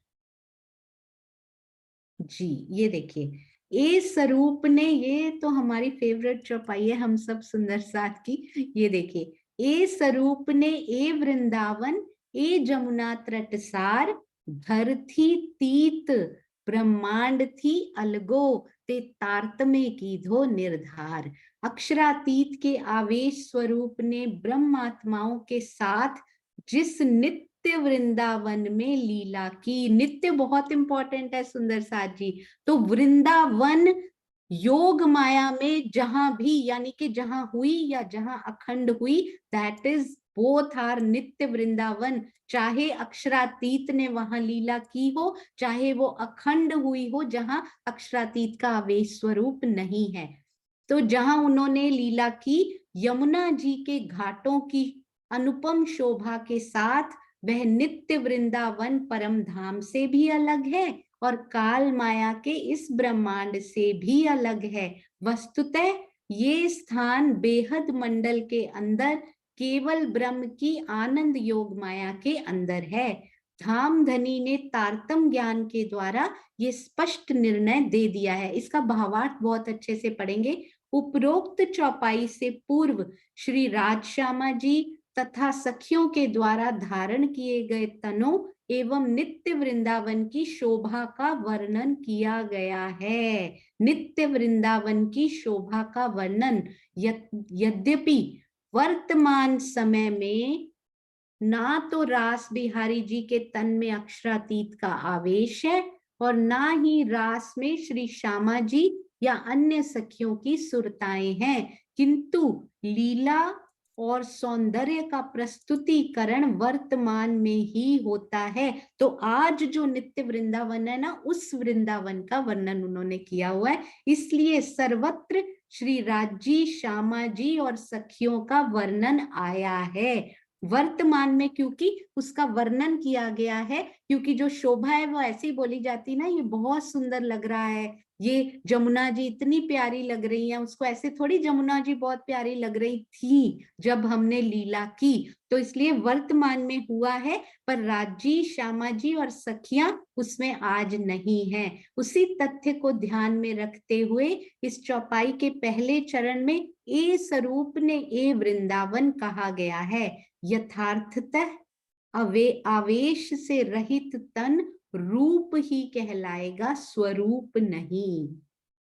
जी। ये देखिए, ए स्वरूप ने, ये तो हमारी फेवरेट चौपाई है हम सब सुंदर साथ की। ये देखिए, ए स्वरूप ने ए वृंदावन ए जमुना त्रटसार, घर थी तीत ब्रह्मांड थी अलगो, ते तारतम्य की धो निर्धार। अक्षरातीत के आवेश स्वरूप ने ब्रह्मात्माओं के साथ जिस नित्य वृंदावन में लीला की, नित्य बहुत इंपॉर्टेंट है सुंदर साथ जी। तो वृंदावन योग माया में जहां भी, यानी कि जहां हुई या जहां अखंड हुई, दैट इज बोथ आर नित्य वृंदावन। चाहे अक्षरातीत ने वहां लीला की हो, चाहे वो अखंड हुई हो जहां अक्षरातीत का आवेश स्वरूप नहीं है। तो जहां उन्होंने लीला की, यमुना जी के घाटों की अनुपम शोभा के साथ, वह नित्य वृंदावन परम धाम से भी अलग है और काल माया के इस ब्रह्मांड से भी अलग है। वस्तुतः ये स्थान बेहद मंडल के अंदर केवल ब्रह्म की आनंद योग माया के अंदर है। धाम धनी ने तारतम ज्ञान के द्वारा ये स्पष्ट निर्णय दे दिया है। इसका भावार्थ बहुत अच्छे से पढ़ेंगे। उपरोक्त चौपाई से पूर्व श्री राजश्यामा जी तथा सखियों के द्वारा धारण किए गए तनों एवं नित्य वृंदावन की शोभा का वर्णन किया गया है। नित्य वृंदावन की शोभा का वर्णन, यद्यपि वर्तमान समय में ना तो रास बिहारी जी के तन में अक्षरातीत का आवेश है और ना ही रास में श्री श्यामा जी या अन्य सखियों की सुरताएं हैं, किंतु लीला और सौंदर्य का प्रस्तुतिकरण वर्तमान में ही होता है। तो आज जो नित्य वृंदावन है ना, उस वृंदावन का वर्णन उन्होंने किया हुआ है। इसलिए सर्वत्र श्री राजी, श्यामा जी और सखियों का वर्णन आया है वर्तमान में, क्योंकि उसका वर्णन किया गया है। क्योंकि जो शोभा है वो ऐसी बोली जाती ना, ये बहुत सुंदर लग रहा है, ये जमुना जी इतनी प्यारी लग रही हैं, उसको ऐसे थोड़ी जमुना जी बहुत प्यारी लग रही थी जब हमने लीला की। तो इसलिए वर्तमान में हुआ है, पर राजी, श्यामा जी और सखियां उसमें आज नहीं है। उसी तथ्य को ध्यान में रखते हुए इस चौपाई के पहले चरण में ए स्वरूप ने ए वृंदावन कहा गया है। यथार्थतः आवेश से रहित तन रूप ही कहलाएगा, स्वरूप नहीं।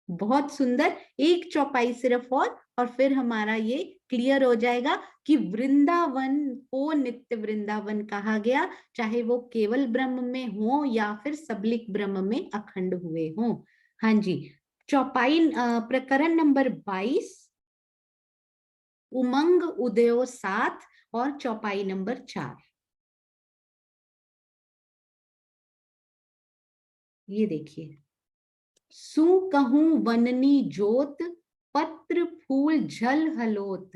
बहुत सुंदर। एक चौपाई सिर्फ और फिर हमारा ये क्लियर हो जाएगा कि वृंदावन को नित्य वृंदावन कहा गया, चाहे वो केवल ब्रह्म में हो या फिर सबलिक ब्रह्म में अखंड हुए हो। हाँ जी, चौपाई प्रकरण नंबर 22 उमंग उदयो 7 और चौपाई नंबर 4। ये देखिए, सू कहूं वननी जोत, पत्र फूल झल हलोत,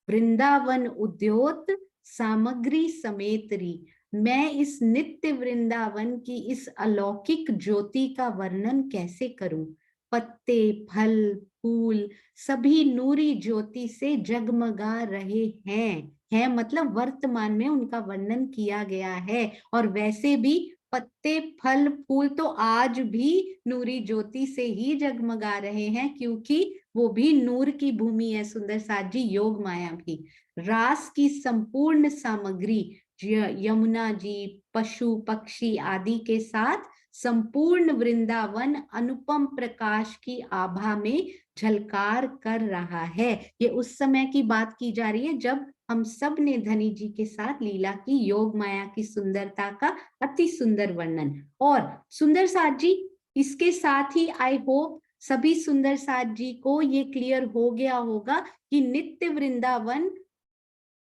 वृंदावन उद्योत सामग्री समेतरी। मैं इस नित्य वृंदावन की इस अलौकिक ज्योति का वर्णन कैसे करूं। पत्ते, फल, फूल सभी नूरी ज्योति से जगमगा रहे हैं मतलब वर्तमान में उनका वर्णन किया गया है। और वैसे भी पत्ते, फल, फूल तो आज भी नूरी ज्योति से ही जगमगा रहे हैं, क्योंकि वो भी नूर की भूमि है सुंदर साथ जी, योग माया भी। रास की संपूर्ण सामग्री यमुना जी, पशु पक्षी आदि के साथ संपूर्ण वृंदावन अनुपम प्रकाश की आभा में झलकार कर रहा है। ये उस समय की बात की जा रही है जब हम सब ने धनी जी के साथ लीला की, योग माया की सुंदरता का अति सुंदर वर्णन। और सुंदर साथ जी, इसके साथ ही आई होप सभी सुंदर साथ जी को ये क्लियर हो गया होगा कि नित्य वृंदावन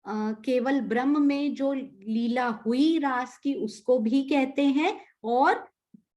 केवल ब्रह्म में जो लीला हुई रास की उसको भी कहते हैं, और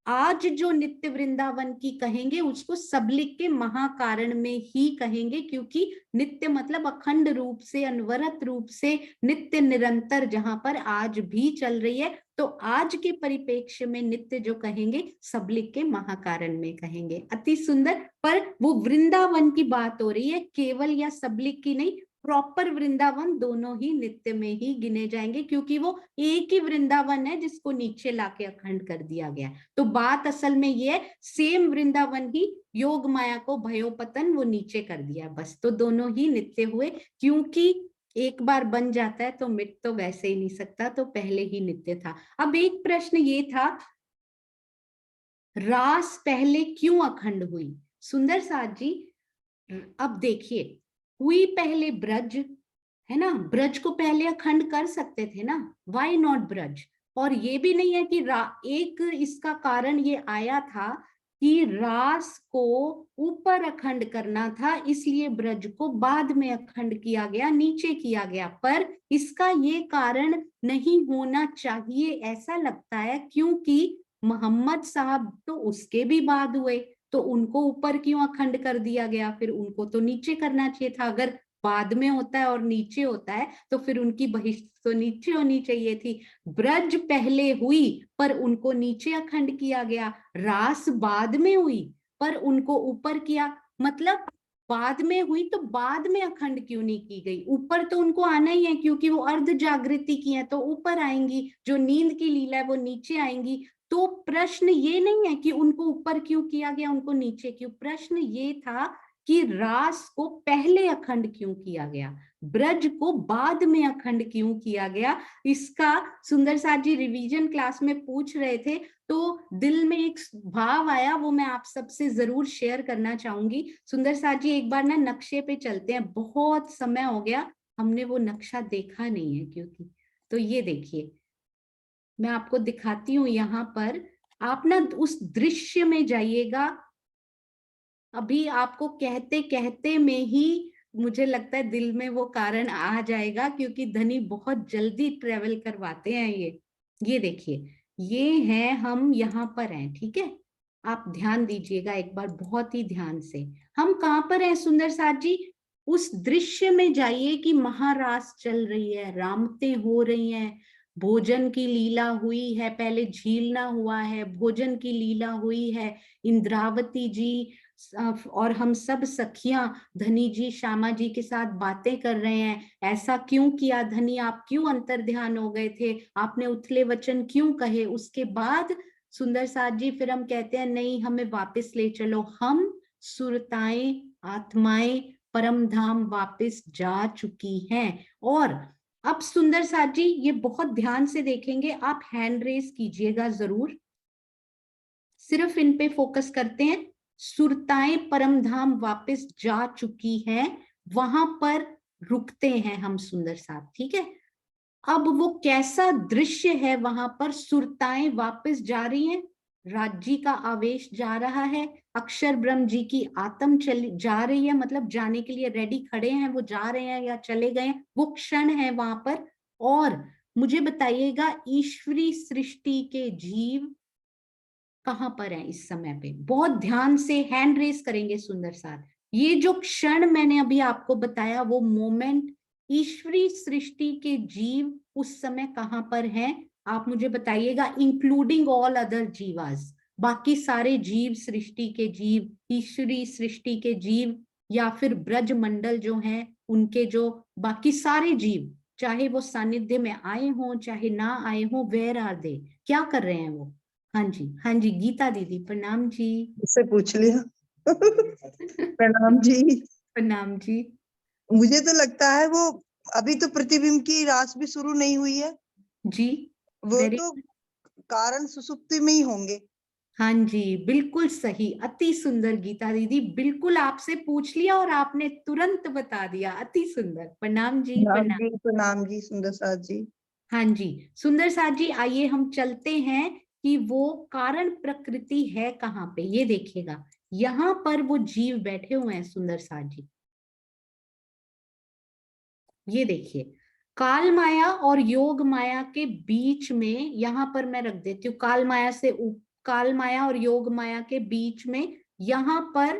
आज जो नित्य वृंदावन की कहेंगे उसको सबलिक के महाकारण में ही कहेंगे, क्योंकि नित्य मतलब अखंड रूप से, अनवरत रूप से, नित्य निरंतर, जहां पर आज भी चल रही है। तो आज के परिप्रेक्ष्य में नित्य जो कहेंगे सबलिक के महाकारण में कहेंगे। अति सुंदर। पर वो वृंदावन की बात हो रही है, केवल या सबलिक की नहीं, प्रॉपर वृंदावन दोनों ही नित्य में ही गिने जाएंगे, क्योंकि वो एक ही वृंदावन है जिसको नीचे लाके अखंड कर दिया गया। तो बात असल में ये है, सेम वृंदावन ही योग माया को भयोपतन वो नीचे कर दिया, बस। तो दोनों ही नित्य हुए, क्योंकि एक बार बन जाता है तो मिट तो वैसे ही नहीं सकता, तो पहले ही नित्य था। अब एक प्रश्न ये था, रास पहले क्यों अखंड हुई? सुंदर साथ जी, अब देखिए, हुई पहले ब्रज, है ना, ब्रज को पहले अखंड कर सकते थे ना, व्हाई नॉट ब्रज? और ये भी नहीं है कि एक इसका कारण ये आया था कि रास को ऊपर अखंड करना था, इसलिए ब्रज को बाद में अखंड किया गया, नीचे किया गया। पर इसका ये कारण नहीं होना चाहिए ऐसा लगता है, क्योंकि मोहम्मद साहब तो उसके भी बाद हुए, तो उनको ऊपर क्यों अखंड कर दिया गया? फिर उनको तो नीचे करना चाहिए था। अगर बाद में होता है और नीचे होता है तो फिर उनकी बहिष्ठ तो नीचे होनी चाहिए थी। ब्रज पहले हुई पर उनको नीचे अखंड किया गया, रास बाद में हुई पर उनको ऊपर किया। मतलब बाद में हुई तो बाद में अखंड क्यों नहीं की गई? ऊपर तो उनको आना ही है, क्योंकि वो अर्ध जागृति की है तो ऊपर आएंगी, जो नींद की लीला है वो नीचे आएंगी। तो प्रश्न ये नहीं है कि उनको ऊपर क्यों किया गया, उनको नीचे क्यों। प्रश्न ये था कि रास को पहले अखंड क्यों किया गया, ब्रज को बाद में अखंड क्यों किया गया। इसका सुंदर साथ जी रिवीजन क्लास में पूछ रहे थे, तो दिल में एक भाव आया, वो मैं आप सबसे जरूर शेयर करना चाहूंगी। सुंदर साथ जी, एक बार ना नक्शे पे चलते हैं, बहुत समय हो गया हमने वो नक्शा देखा नहीं है, क्योंकि तो ये देखिए, मैं आपको दिखाती हूँ। यहाँ पर आप ना उस दृश्य में जाइएगा। अभी आपको कहते कहते में ही मुझे लगता है दिल में वो कारण आ जाएगा, क्योंकि धनी बहुत जल्दी ट्रेवल करवाते हैं। ये देखिए, ये है, हम यहाँ पर हैं, ठीक है। आप ध्यान दीजिएगा एक बार बहुत ही ध्यान से। हम कहाँ पर हैं सुंदर साथ जी? उस दृश्य में जाइए कि महारास चल रही है, रामतें हो रही हैं, भोजन की लीला हुई है, पहले झीलना हुआ है, भोजन की लीला हुई है, इंद्रावती जी और हम सब सखियां धनी जी श्यामा जी के साथ बातें कर रहे हैं। ऐसा क्यों किया धनी, आप क्यों अंतर ध्यान हो गए थे, आपने उथले वचन क्यों कहे? उसके बाद सुंदर साथ जी फिर हम कहते हैं नहीं, हमें वापस ले चलो, हम सुरताएं आत्माएं परम धाम वापस जा चुकी हैं। और अब सुंदर साथ जी ये बहुत ध्यान से देखेंगे, आप हैंड रेस कीजिएगा जरूर, सिर्फ इन पे फोकस करते हैं। सुरताएं परम धाम वापस जा चुकी हैं, वहां पर रुकते हैं हम सुंदर साथ, ठीक है। अब वो कैसा दृश्य है, वहां पर सुरताएं वापस जा रही हैं, राज्य का आवेश जा रहा है, अक्षर ब्रह्म जी की आत्म चली जा रही है, मतलब जाने के लिए रेडी खड़े हैं, वो जा रहे हैं या चले गए, वो क्षण है वहां पर। और मुझे बताइएगा ईश्वरी सृष्टि के जीव कहां पर है इस समय पे? बहुत ध्यान से हैंड रेस करेंगे सुंदर साथ। ये जो क्षण मैंने अभी आपको बताया, वो मोमेंट, ईश्वरी सृष्टि के जीव उस समय कहां पर हैं, आप मुझे बताइएगा, इंक्लूडिंग ऑल अदर जीवास, बाकी सारे जीव, सृष्टि के जीव, ईश्वरी सृष्टि के जीव, या फिर ब्रज मंडल जो हैं उनके जो बाकी सारे जीव, चाहे वो सानिध्य में आए हों चाहे ना आए हों, वेयर आर दे, क्या कर रहे हैं वो? हाँ जी, हाँ जी, गीता दीदी प्रणाम जी। उससे पूछ लिया। प्रणाम जी। प्रणाम जी। मुझे तो लगता है वो अभी तो प्रतिबिंब की रास भी शुरू नहीं हुई है जी, वो तो कारण सुसुप्ति में ही होंगे। हाँ जी, बिल्कुल सही, अति सुंदर गीता दीदी, बिल्कुल आपसे पूछ लिया और आपने तुरंत बता दिया, अति सुंदर। प्रणाम जी, प्रणाम। प्रणाम जी सुंदर साथ जी। हाँ जी, सुंदर साथ जी, आइए हम चलते हैं कि वो कारण प्रकृति है कहाँ पे। ये देखिएगा, यहाँ पर वो जीव बैठे हुए हैं सुंदर साथ जी। ये देखिए, काल माया और योग माया के बीच में, यहाँ पर मैं रख देती हूँ, काल माया से काल माया और योग माया के बीच में, यहाँ पर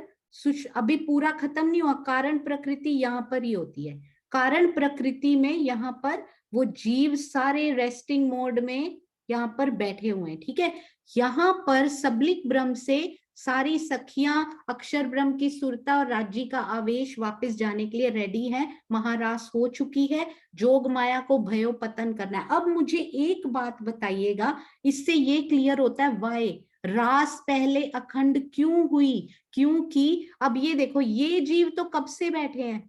अभी पूरा खत्म नहीं हुआ, कारण प्रकृति यहाँ पर ही होती है। कारण प्रकृति में यहाँ पर वो जीव सारे रेस्टिंग मोड में यहाँ पर बैठे हुए हैं, ठीक है। यहाँ पर सबलिक ब्रह्म से सारी सखियां अक्षर ब्रह्म की सुरता और राज्य का आवेश वापस जाने के लिए रेडी है, महारास हो चुकी है, जोग माया को भयो पतन करना है। अब मुझे एक बात बताइएगा, इससे ये क्लियर होता है वाई रास पहले अखंड क्यों हुई। क्योंकि अब ये देखो, ये जीव तो कब से बैठे हैं,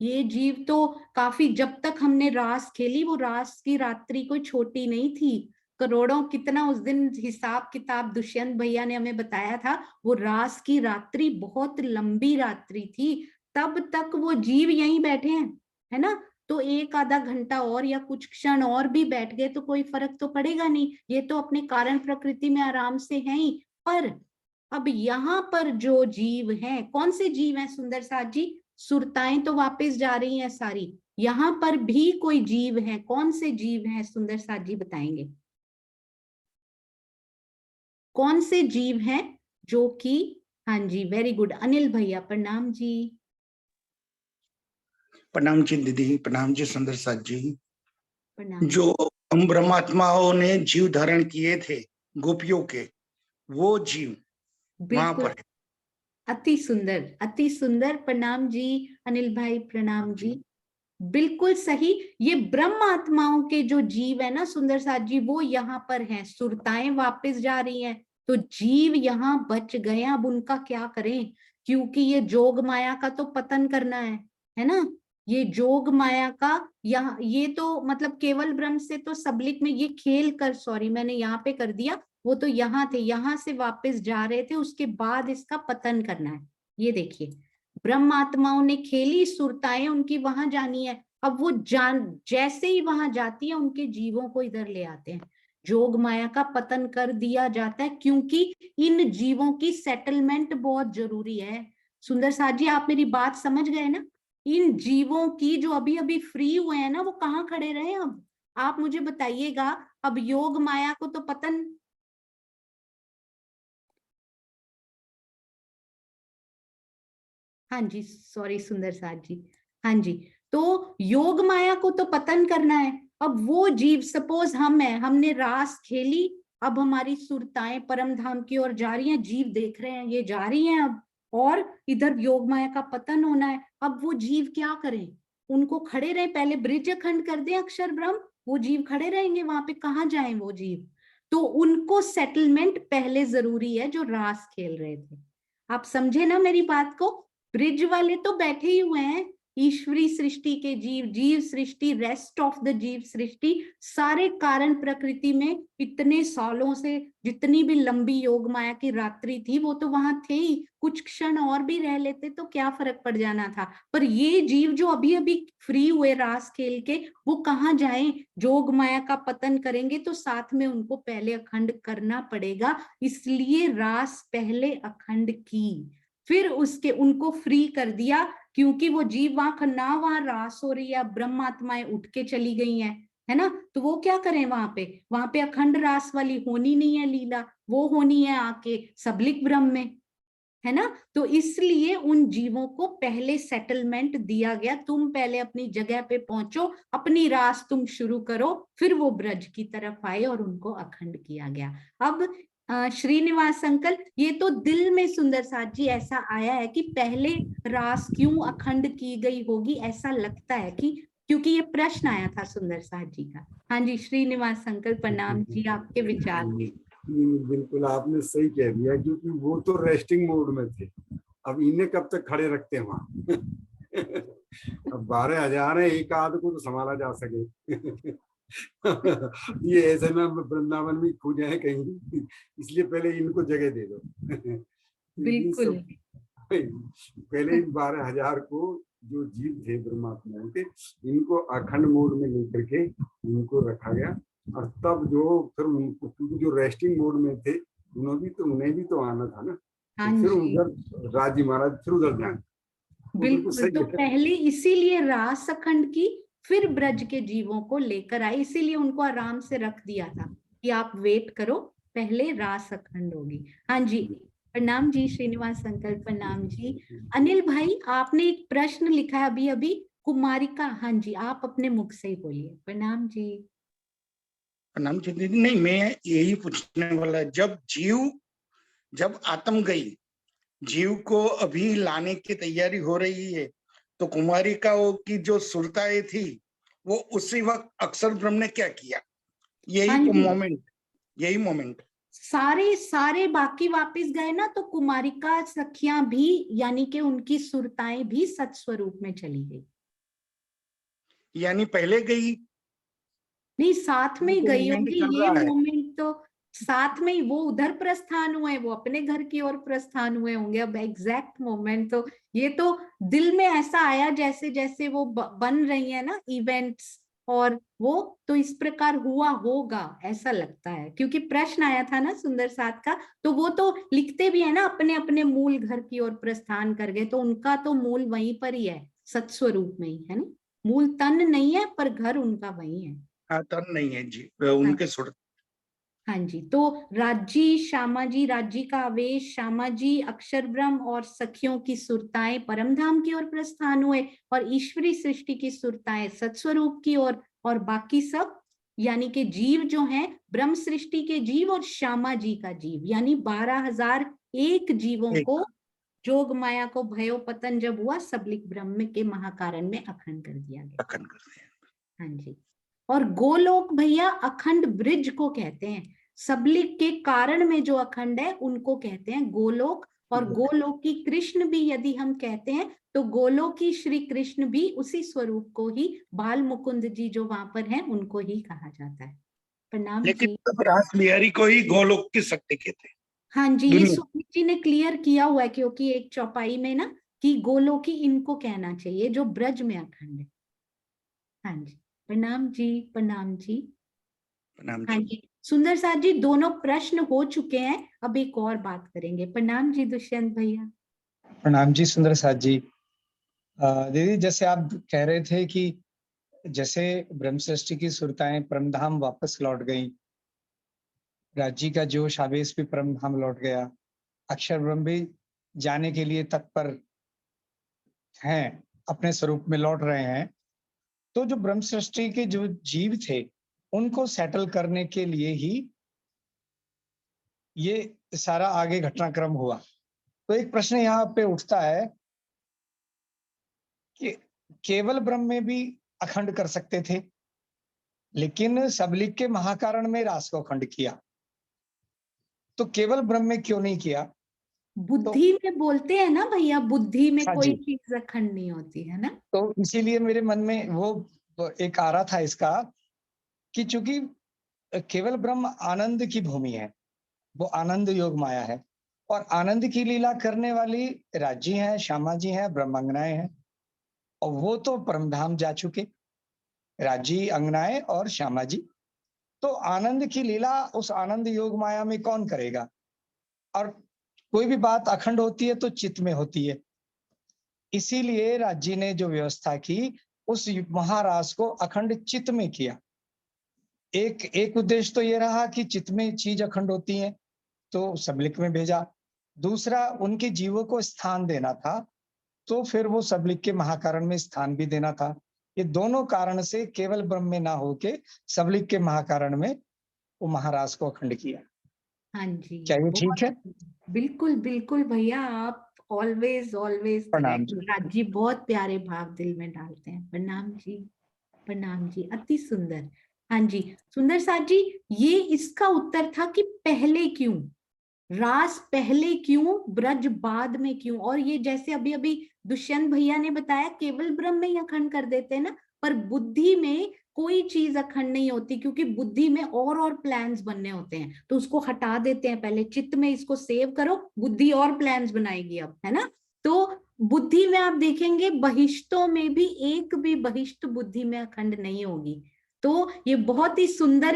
ये जीव तो काफी, जब तक हमने रास खेली, वो रास की रात्रि कोई छोटी नहीं थी, करोड़ों, कितना उस दिन हिसाब किताब दुष्यंत भैया ने हमें बताया था, वो रास की रात्रि बहुत लंबी रात्रि थी, तब तक वो जीव यहीं बैठे हैं, है ना। तो एक आधा घंटा और या कुछ क्षण और भी बैठ गए तो कोई फर्क तो पड़ेगा नहीं, ये तो अपने कारण प्रकृति में आराम से हैं ही। पर अब यहाँ पर जो जीव हैं, कौन से जीव हैं सुंदर साथ जी, सुरताएं तो वापस जा रही हैं सारी, यहाँ पर भी कोई जीव है, कौन से जीव हैं सुंदर साथ जी बताएंगे, कौन से जीव हैं जो कि, हाँ जी वेरी गुड, अनिल भैया प्रणाम जी। प्रणाम जी दीदी, प्रणाम जी सुंदर साथ जी। प्रणाम। जो हम ब्रह्मात्माओं ने जीव धारण किए थे गोपियों के, वो जीव वहां पर है। अति सुंदर, अति सुंदर, प्रणाम जी अनिल भाई, प्रणाम जी, बिल्कुल सही। ये ब्रह्म आत्माओं के जो जीव है ना सुंदर साथ जी, वो यहाँ पर हैं, सुरताएं वापस जा रही हैं, तो जीव यहाँ बच गए। अब उनका क्या करें, क्योंकि ये जोग माया का तो पतन करना है ना, ये जोग माया का, यहाँ ये तो मतलब केवल ब्रह्म से तो सबलिक में ये खेल कर, सॉरी मैंने यहाँ पे कर दिया, वो तो यहाँ थे, यहाँ से वापस जा रहे थे, उसके बाद इसका पतन करना है। ये देखिए, ब्रह्म आत्माओं ने खेली, सुरताएं उनकी वहां जानी है, अब वो जैसे ही वहां जाती है, उनके जीवों को इधर ले आते हैं, जोग माया का पतन कर दिया जाता है, क्योंकि इन जीवों की सेटलमेंट बहुत जरूरी है। सुंदर साथ जी, आप मेरी बात समझ गए ना, इन जीवों की जो अभी अभी फ्री हुए हैं ना, वो कहाँ खड़े रहे। अब आप मुझे बताइएगा, अब योग माया को तो पतन, हाँ जी सॉरी सुंदर साथ जी, हाँ जी, तो योग माया को तो पतन करना है। अब वो जीव, सपोज हम हैं, हमने रास खेली, अब हमारी सुरताएं परम धाम की ओर जा रही हैं, जीव देख रहे हैं ये जा रही हैं अब, और इधर योग माया का पतन होना है। अब वो जीव क्या करें, उनको खड़े रहे, पहले ब्रिज अखंड कर दे अक्षर ब्रह्म, वो जीव खड़े रहेंगे वहां पे, कहाँ जाएं वो जीव, तो उनको सेटलमेंट पहले जरूरी है, जो रास खेल रहे थे। आप समझे ना मेरी बात को, ब्रिज वाले तो बैठे ही हुए हैं, ईश्वरी सृष्टि के जीव, जीव सृष्टि, रेस्ट ऑफ द जीव सृष्टि, सारे कारण प्रकृति में इतने सालों से, जितनी भी लंबी योग माया की रात्रि थी, वो तो वहां थे ही, कुछ क्षण और भी रह लेते तो क्या फर्क पड़ जाना था। पर ये जीव जो अभी अभी फ्री हुए रास खेल के, वो कहाँ जाएं, जोग माया का पतन करेंगे तो साथ में उनको पहले अखंड करना पड़ेगा, इसलिए रास पहले अखंड की, फिर उसके उनको फ्री कर दिया, क्योंकि वो जीव वहां रास हो रही है, ब्रह्मात्माएं उठ के चली गई हैं, है ना, तो वो क्या करें, वहां पे अखंड रास वाली होनी नहीं है लीला, वो होनी है आके सबलिक ब्रह्म में, है ना। तो इसलिए उन जीवों को पहले सेटलमेंट दिया गया, तुम पहले अपनी जगह पे पहुंचो, अपनी रास तुम शुरू करो, फिर वो ब्रज की तरफ आए और उनको अखंड किया गया। अब श्रीनिवास अंकल, ये तो दिल में सुंदर साथ जी ऐसा आया है कि पहले रास क्यों अखंड की गई होगी, ऐसा लगता है कि, क्योंकि ये प्रश्न आया था सुंदर साथ जी का। हाँ जी श्रीनिवास अंकल प्रणाम जी, आपके विचार। बिल्कुल आपने सही कह दिया, क्योंकि वो तो रेस्टिंग मोड में थे, अब इन्हें कब तक खड़े रखते हैं वहां अब 12,000 है, एक आध को तो संभाला जा सके ये ऐसे ना वृंदावन में खो जाए कहीं, इसलिए पहले इनको जगह दे दो। बिल्कुल। पहले इन 12,000 को जो जीव थे परमात्मा के, इनको अखंड मोड में लेकर के इनको रखा गया। और तब जो फिर उनको, क्योंकि जो रेस्टिंग मोड में थे उन्हें भी तो आना था ना, तो फिर उधर राजी महाराज फिर उधर जाए। बिल्कुल, तो पहले इसीलिए रास अखंड की, फिर ब्रज के जीवों को लेकर आए, इसीलिए उनको आराम से रख दिया था कि आप वेट करो, पहले रास अखंड होगी। हाँ जी, प्रणाम जी श्रीनिवास अंकल, प्रणाम जी। अनिल भाई, आपने एक प्रश्न लिखा है अभी अभी, कुमारिका। हाँ जी, आप अपने मुख से ही बोलिए। प्रणाम जी। प्रणाम जी दीदी। नहीं, मैं यही पूछने वाला, जब आत्म गई, जीव को अभी लाने की तैयारी हो रही है, तो कुमारिकाओं की जो सुरताएं थी वो उसी वक्त अक्षर ब्रह्म ने क्या किया? यही मोमेंट सारे बाकी वापस गए ना, तो कुमारिका सखियां भी, यानी कि उनकी सुरताएं भी सत स्वरूप में चली गई। यानी पहले गई नहीं, साथ में गई होंगी। ये है। मोमेंट तो साथ में ही, वो उधर प्रस्थान हुए, वो अपने घर की ओर प्रस्थान हुए होंगे। अब एग्जैक्ट मोमेंट तो ये तो दिल में ऐसा आया जैसे जैसे वो बन रही है ना इवेंट्स, और वो तो इस प्रकार हुआ होगा ऐसा लगता है, क्योंकि प्रश्न आया था ना सुंदर साथ का, तो वो तो लिखते भी है ना, अपने अपने मूल घर की ओर प्रस्थान कर गए, तो उनका तो मूल वहीं पर ही है, सत्स्वरूप में ही है ना, मूल तन नहीं है पर घर उनका वही है। हाँ, तन नहीं है जी, उनके सुर। हाँ जी, तो राजी, श्यामा जी, राजी का आवेश, श्यामा जी अक्षर ब्रह्म और सखियों की सुरताएं परमधाम की ओर प्रस्थान हुए, और ईश्वरी सृष्टि की सुरताएं सत्स्वरूप की ओर, और बाकी सब यानी कि जीव जो हैं, ब्रह्म सृष्टि के जीव और श्यामा जी का जीव, यानी 12,001 जीवों को जोग माया को भयो पतन जब हुआ, सबलिक ब्रह्म के महाकारण में अखंड कर दिया गया। अखंड कर दिया। हाँ जी। और गोलोक भैया अखंड ब्रिज को कहते हैं, सबलिक के कारण में जो अखंड है उनको कहते हैं गोलोक। और गोलोक की कृष्ण भी यदि हम कहते हैं, तो गोलोक की श्री कृष्ण भी उसी स्वरूप को ही, बाल मुकुंद जी जो वहां पर हैं उनको ही कहा जाता है। प्रणाम लेकिन जी। रास बिहारी को ही गोलोक की शक्ति कहते हैं। हाँ जी, ये स्वामी जी ने क्लियर किया हुआ है, क्योंकि एक चौपाई में ना कि गोलोकी इनको कहना चाहिए जो ब्रज में अखंड है। हाँ जी, प्रणाम जी, प्रणाम जी। हाँ जी, सुंदर साथ जी, दोनों प्रश्न हो चुके हैं, अब एक और बात करेंगे। प्रणाम जी दुष्यंत भैया। प्रणाम जी सुंदर साथ जी। दीदी, जैसे आप कह रहे थे कि जैसे ब्रह्म सृष्टि की सुरताएं परमधाम वापस लौट गई, राज्य का जोश आवेश भी परमधाम लौट गया, अक्षर ब्रह्म भी जाने के लिए तत्पर हैं, अपने स्वरूप में लौट रहे हैं, तो जो ब्रह्म सृष्टि के जो जीव थे उनको सेटल करने के लिए ही ये सारा आगे घटनाक्रम हुआ। तो एक प्रश्न यहाँ पे उठता है कि केवल ब्रह्म में भी अखंड कर सकते थे, लेकिन सबलिक के महाकारण में रास को अखंड किया, तो केवल ब्रह्म में क्यों नहीं किया? बुद्धि में बोलते हैं ना भैया, बुद्धि में हाँ कोई जी। चीज अखंड नहीं होती है ना। तो इसीलिए मेरे मन में वो एक आ रहा था इसका, कि चूंकि केवल ब्रह्म आनंद की भूमि है, वो आनंद योग माया है, और आनंद की लीला करने वाली राज्य हैं, श्यामा जी हैं, ब्रह्मांगनाएं हैं, और वो तो परमधाम जा चुके, राज्य, अंगनाएं और श्यामा जी। तो आनंद की लीला उस आनंद योग माया में कौन करेगा? और कोई भी बात अखंड होती है तो चित्त में होती है, इसीलिए राज्य ने जो व्यवस्था की उस महारास को अखंड चित्त में किया। एक उद्देश्य तो ये रहा कि चित्त में चीज अखंड होती है तो सबलिक में भेजा, दूसरा उनके जीवों को स्थान देना था, तो फिर वो सबलिक के महाकारण में स्थान भी देना था। ये दोनों कारण से केवल ब्रह्म में ना होके सबलिक के महाकारण में वो महारास को अखंड किया। हाँ जी, क्या ये ठीक है? बिल्कुल बिल्कुल भैया, आप ऑलवेज प्रणाम जी। राज्य बहुत प्यारे भाव दिल में डालते हैं। प्रणाम जी, प्रणाम जी, अति सुंदर। हाँ जी, सुंदर साथ जी, ये इसका उत्तर था कि पहले क्यों रास, पहले क्यों ब्रज, बाद में क्यों। और ये जैसे अभी अभी दुष्यंत भैया ने बताया, केवल ब्रह्म में ही अखंड कर देते हैं ना, पर बुद्धि में कोई चीज अखंड नहीं होती, क्योंकि बुद्धि में और प्लान्स बनने होते हैं, तो उसको हटा देते हैं पहले। चित्त में इसको सेव करो, बुद्धि और प्लान्स बनाएगी अब, है ना। तो बुद्धि में आप देखेंगे बहिष्ठों में भी एक भी बहिष्ठ बुद्धि में अखंड नहीं होगी। तो ये बहुत ही सुंदर,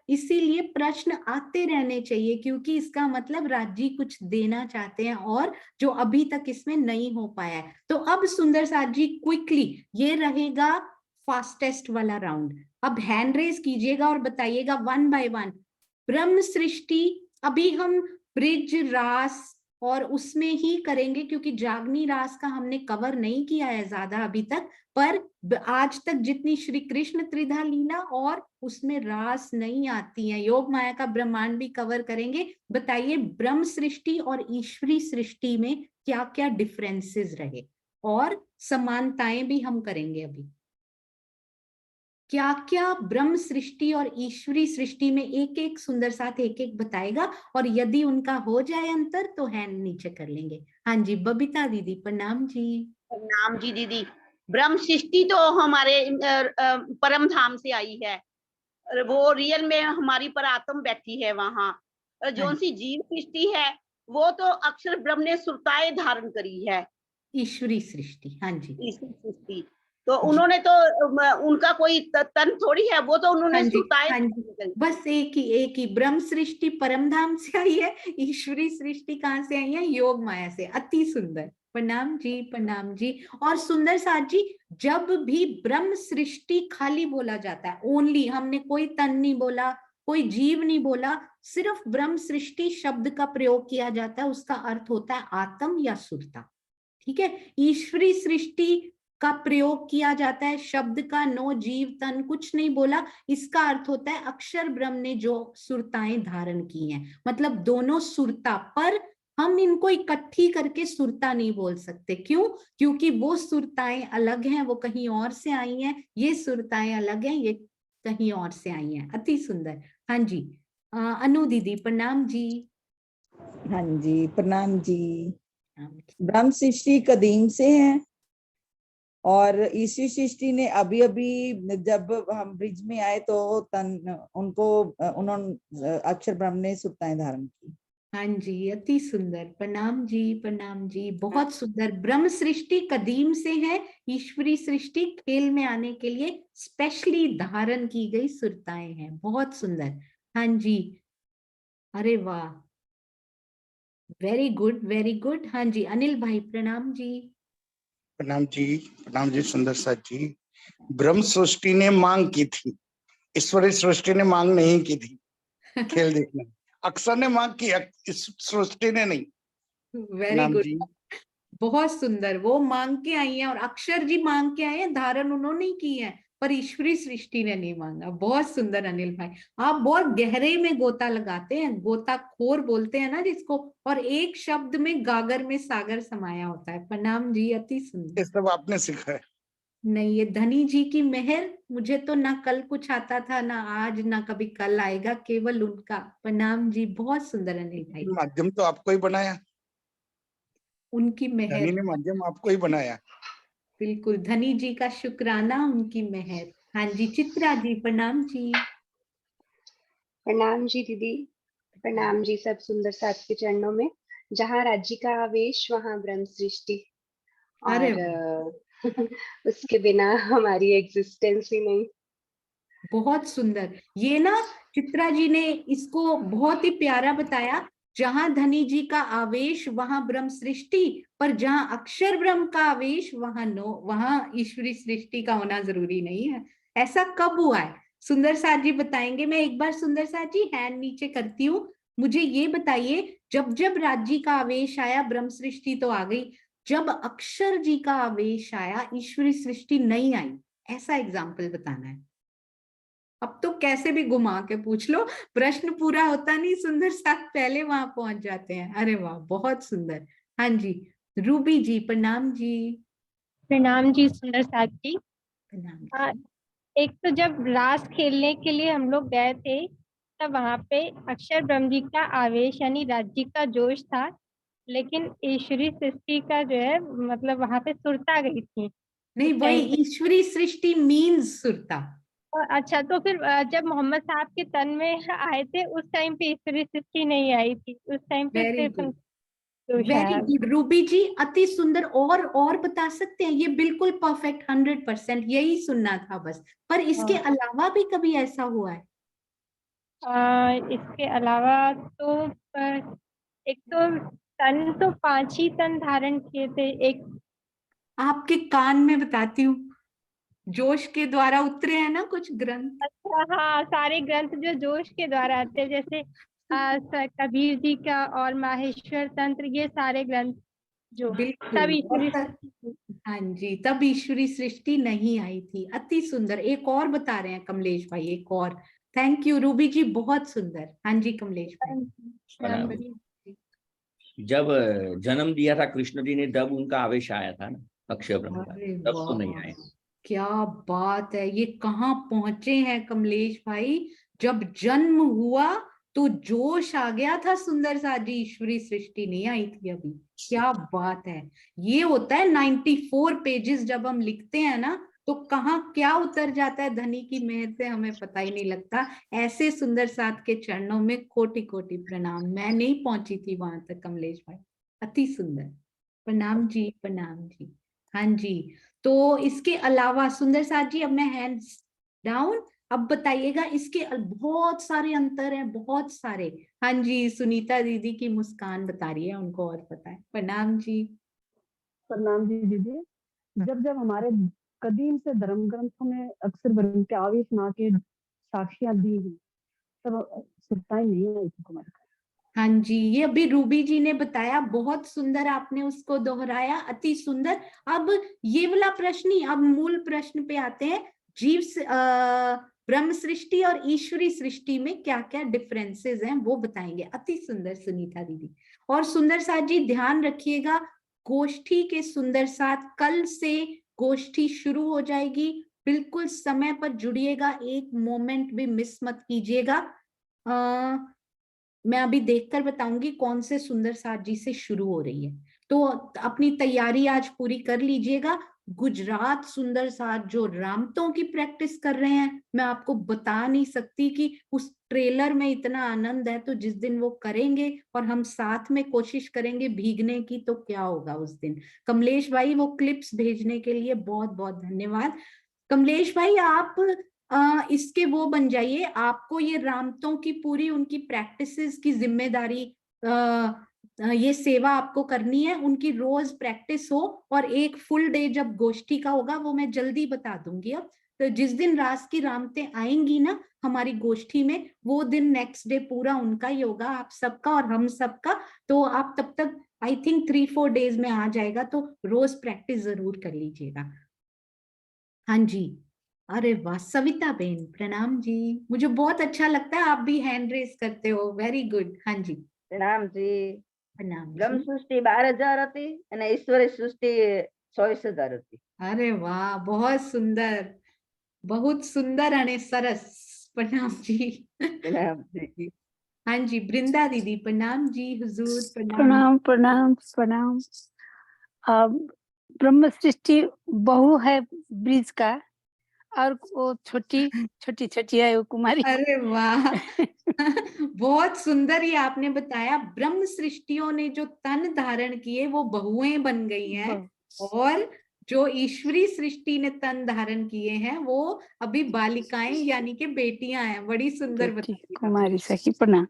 इसीलिए प्रश्न आते रहने चाहिए, क्योंकि इसका मतलब राज्य कुछ देना चाहते हैं और जो अभी तक इसमें नहीं हो पाया है। तो अब सुंदर साथ जी क्विकली, ये रहेगा फास्टेस्ट वाला राउंड। अब हैंड रेज कीजिएगा और बताइएगा 1 बाय 1। ब्रह्म सृष्टि अभी हम ब्रिज रास और उसमें ही करेंगे, क्योंकि जागनी रास का हमने कवर नहीं किया है ज्यादा अभी तक, पर आज तक जितनी श्री कृष्ण त्रिधा लीला और उसमें रास नहीं आती है, योग माया का ब्रह्मांड भी कवर करेंगे। बताइए ब्रह्म सृष्टि और ईश्वरी सृष्टि में क्या क्या डिफरेंसेस रहे, और समानताएं भी हम करेंगे अभी। क्या क्या ब्रह्म सृष्टि और ईश्वरी सृष्टि में, एक एक सुंदर साथ एक एक बताएगा, और यदि उनका हो जाए अंतर तो हैंड नीचे कर लेंगे। हाँ जी बबीता दीदी प्रणाम जी। प्रणाम जी दीदी। ब्रह्म सृष्टि तो हमारे परम धाम से आई है, वो रियल में हमारी परात्म बैठी है वहाँ। जो सी जीव सृष्टि है वो तो अक्षर ब्रह्म ने सुरताएं धारण करी है, ईश्वरी सृष्टि। हाँ जी ईश्वरी सृष्टि तो उन्होंने तो उनका कोई तन थोड़ी है, वो तो उन्होंने सुरताएं। हाँ जी, बस एक ही ब्रह्म सृष्टि परम धाम से आई है, ईश्वरी सृष्टि कहाँ से आई है, योग माया से। अति सुंदर, प्रणाम जी प्रणाम जी। और सुंदर साथ जी, जब भी ब्रह्म सृष्टि खाली बोला जाता है, ओनली, हमने कोई तन नहीं बोला, कोई जीव नहीं बोला, सिर्फ ब्रह्म सृष्टि शब्द का प्रयोग किया जाता है, उसका अर्थ होता है आत्म या सुरता। ठीक है। ईश्वरी सृष्टि का प्रयोग किया जाता है शब्द का, नो जीव तन कुछ नहीं बोला, इसका अर्थ होता है अक्षर ब्रह्म ने जो सुरताएं धारण की हैं, मतलब दोनों सुरता। पर हम इनको इकट्ठी करके सुरता नहीं बोल सकते, क्यों? क्योंकि वो सुरताएं अलग हैं, वो कहीं और से आई हैं, ये सुरताएं अलग हैं, ये कहीं और से आई हैं। अति सुंदर। हाँ जी अनु दीदी प्रणाम जी। हाँ जी प्रणाम जी। ब्रह्म सृष्टि कदीम से है और ईश्वरी सृष्टि ने अभी अभी, जब हम ब्रिज में आए तो उन्होंने अक्षर ब्रह्म ने सुरताएं धारण की। हाँ जी अति सुंदर, प्रणाम जी प्रणाम जी, बहुत सुंदर। ब्रह्म सृष्टि कदीम से है, ईश्वरी सृष्टि खेल में आने के लिए स्पेशली धारण की गई सुरताएं हैं। बहुत सुंदर। हाँ जी, अरे वाह, वेरी गुड वेरी गुड। हाँ जी अनिल भाई प्रणाम जी। प्रणाम जी सुंदर साथ जी। ब्रह्म सृष्टि ने मांग की थी, ईश्वरी सृष्टि ने मांग नहीं की थी खेल देखना। अक्षर ने मांग की, इस सृष्टि ने नहीं। वेरी गुड, बहुत सुंदर। वो मांग के आई हैं और अक्षर जी मांग के आए हैं, धारण उन्होंने की है, पर ईश्वरी सृष्टि ने नहीं मांगा। बहुत सुंदर अनिल भाई, आप बहुत गहरे में गोता लगाते हैं, गोताखोर बोलते हैं ना जिसको, और एक शब्द में गागर में सागर समाया होता है। प्रणाम जी अति सुंदर। ये सब आपने सीखा है? नहीं, ये धनी जी की मेहर, मुझे तो ना कल कुछ आता था, ना आज, ना कभी कल आएगा, केवल उनका। प्रणाम जी, बहुत सुंदर अनिल भाई। माध्यम तो आपको ही बनाया, उनकी मेहर। धनी ने माध्यम आपको ही बनाया। बिल्कुल, धनी जी का शुक्राना, उनकी मेहर। हाँ जी चित्रा जी प्रणाम जी। प्रणाम जी दीदी, प्रणाम जी सब सुंदर साथ के चरणों में। जहाँ राज्य का आवेश वहाँ ब्रह्म सृष्टि, और उसके बिना हमारी एग्जिस्टेंस ही नहीं। बहुत सुंदर। ये ना चित्रा जी ने इसको बहुत ही प्यारा बताया, जहां धनी जी का आवेश वहां ब्रह्म सृष्टि, पर जहां अक्षर ब्रह्म का आवेश वहां ईश्वरी सृष्टि का होना जरूरी नहीं है। ऐसा कब हुआ है? सुंदर साथ जी बताएंगे। मैं एक बार सुंदर साथ जी हैंड नीचे करती हूँ, मुझे ये बताइए, जब जब राज्य का आवेश आया ब्रह्म सृष्टि तो आ गई, जब अक्षर जी का आवेश आया ईश्वरी सृष्टि नहीं आई, ऐसा एग्जाम्पल बताना है। अब तो कैसे भी घुमा के पूछ लो, प्रश्न पूरा होता नहीं, सुंदर साथ पहले वहां पहुंच जाते हैं। अरे वाह, बहुत सुंदर। हाँ जी रूबी जी प्रणाम जी। प्रणाम जी सुंदर साथ जी। प्रणाम। एक तो जब रास खेलने के लिए हम लोग गए थे, तब वहां पे अक्षर ब्रह्म जी का आवेश यानी राज्य का जोश था, लेकिन ईश्वरी सृष्टि का जो है मतलब वहां पे सुरता गई थी। नहीं, वही ईश्वरी सृष्टि मीन्स सुरता। अच्छा, तो फिर जब मोहम्मद साहब के तन में आए थे उस टाइम पे ईश्वरी सृष्टि नहीं आई थी, उस टाइम पे वेरी सिर्फ गुड, दोष वेरी आया। गुड रूबी जी, अति सुंदर। और बता सकते हैं? ये बिल्कुल परफेक्ट 100%, यही सुनना था बस। पर इसके अलावा भी कभी ऐसा हुआ है? इसके अलावा तो एक तो तन तो 5 ही तन धारण किए थे। एक आपके कान में बताती हूँ, जोश के द्वारा उतरे हैं ना कुछ ग्रंथ। अच्छा, हाँ, सारे ग्रंथ जो जोश के द्वारा आते हैं, जैसे कबीर जी का और माहेश्वर तंत्र, ये सारे ग्रंथ जो बिल्कुल। तब ईश्वरी हाँ जी, तब ईश्वरी सृष्टि नहीं आई थी। अति सुंदर। एक और बता रहे हैं कमलेश भाई, एक और। थैंक यू रूबी जी, बहुत सुंदर। हाँ जी कमलेश भाई। प्रणाम। जब जन्म दिया था कृष्ण जी ने, तब उनका आवेश आया था ना अक्षय ब्रह्म का, अरे तब तो नहीं वाह, आया। क्या बात है! ये कहाँ पहुंचे हैं कमलेश भाई। जब जन्म हुआ तो जोश आ गया था सुंदर सा जी, ईश्वरी सृष्टि नहीं आई थी अभी। क्या बात है! ये होता है 94 पेजेस जब हम लिखते हैं ना, तो कहाँ क्या उतर जाता है धनी की मेहर से, हमें पता ही नहीं लगता। ऐसे सुंदर साथ के चरणों में कोटि कोटि प्रणाम। मैं नहीं पहुंची थी वहां तक कमलेश भाई, अति सुंदर। प्रणाम जी, प्रणाम जी। हाँ जी, तो इसके अलावा सुंदर साथ जी, अब मैं हैंड्स डाउन। अब बताइएगा, इसके बहुत सारे अंतर हैं, बहुत सारे। हाँ जी, सुनीता दीदी की मुस्कान बता रही है, उनको और पता है। प्रणाम जी। प्रणाम जी दीदी। जब जब हमारे कदीम से धर्म ग्रंथों में अक्षर ब्रह्म के आवेश ना के साक्षियां दी हैं, तब सत्ताएं नहीं आई थी कुमार। हाँ जी, ये अभी रूबी जी ने बताया, बहुत सुंदर आपने उसको दोहराया, अति सुंदर। अब ये वाला प्रश्न ही, अब मूल प्रश्न पे आते हैं। जीव ब्रह्म सृष्टि और ईश्वरी सृष्टि में क्या क्या डिफरेंसेस हैं वो बताएंगे। अति सुंदर सुनीता दीदी। और सुंदर साथ जी ध्यान रखिएगा, गोष्ठी के सुंदर साथ कल से गोष्ठी शुरू हो जाएगी। बिल्कुल समय पर जुड़िएगा, एक मोमेंट भी मिस मत कीजिएगा। मैं अभी देखकर बताऊंगी कौन से सुंदर साथ जी से शुरू हो रही है, तो अपनी तैयारी आज पूरी कर लीजिएगा। गुजरात सुंदर साथ जो रामतों की प्रैक्टिस कर रहे हैं, मैं आपको बता नहीं सकती कि उस ट्रेलर में इतना आनंद है। तो जिस दिन वो करेंगे और हम साथ में कोशिश करेंगे भीगने की, तो क्या होगा उस दिन। कमलेश भाई वो क्लिप्स भेजने के लिए बहुत बहुत धन्यवाद। कमलेश भाई आप इसके वो बन जाइए, आपको ये रामतों की पूरी उनकी प्रैक्टिसेस की जिम्मेदारी, ये सेवा आपको करनी है। उनकी रोज प्रैक्टिस हो, और एक फुल डे जब गोष्ठी का होगा वो मैं जल्दी बता दूंगी। अब तो जिस दिन रास की रामतें आएंगी ना हमारी गोष्ठी में, वो दिन नेक्स्ट डे पूरा उनका ही होगा, आप सबका और हम सबका। तो आप तब तक आई थिंक 3-4 डेज में आ जाएगा, तो रोज प्रैक्टिस जरूर कर लीजिएगा। हाँ जी, अरे वाह, सविता बेन प्रणाम जी। मुझे बहुत अच्छा लगता है आप भी हैंड रेस करते हो, वेरी गुड। हाँ जी प्रणाम जी। प्रणाम ब्रह्म जी। सृष्टि 12,000 હતી અને ઈશ્વરી સૃષ્ટિ 24,000 હતી। अरे वाह, बहुत सुंदर, बहुत सुंदर अने सरस। प्रणाम जी। प्रणाम जी। हाँ जी वृंदा दीदी प्रणाम जी। हुजूर प्रणाम। प्रणाम प्रणाम प्रणाम। ब्रह्म सृष्टि बहू है ब्रिज का, और वो छोटी छोटी छोटी है वो कुमारी। अरे वाह, बहुत सुंदर ये आपने बताया। ब्रह्म सृष्टियों ने जो तन धारण किए वो बहुएं बन गई हैं, और जो ईश्वरी सृष्टि ने तन धारण किए हैं वो अभी बालिकाएं यानी कि बेटियां हैं। बड़ी सुंदर बेटी बताई कुमारी सखी प्रणाम।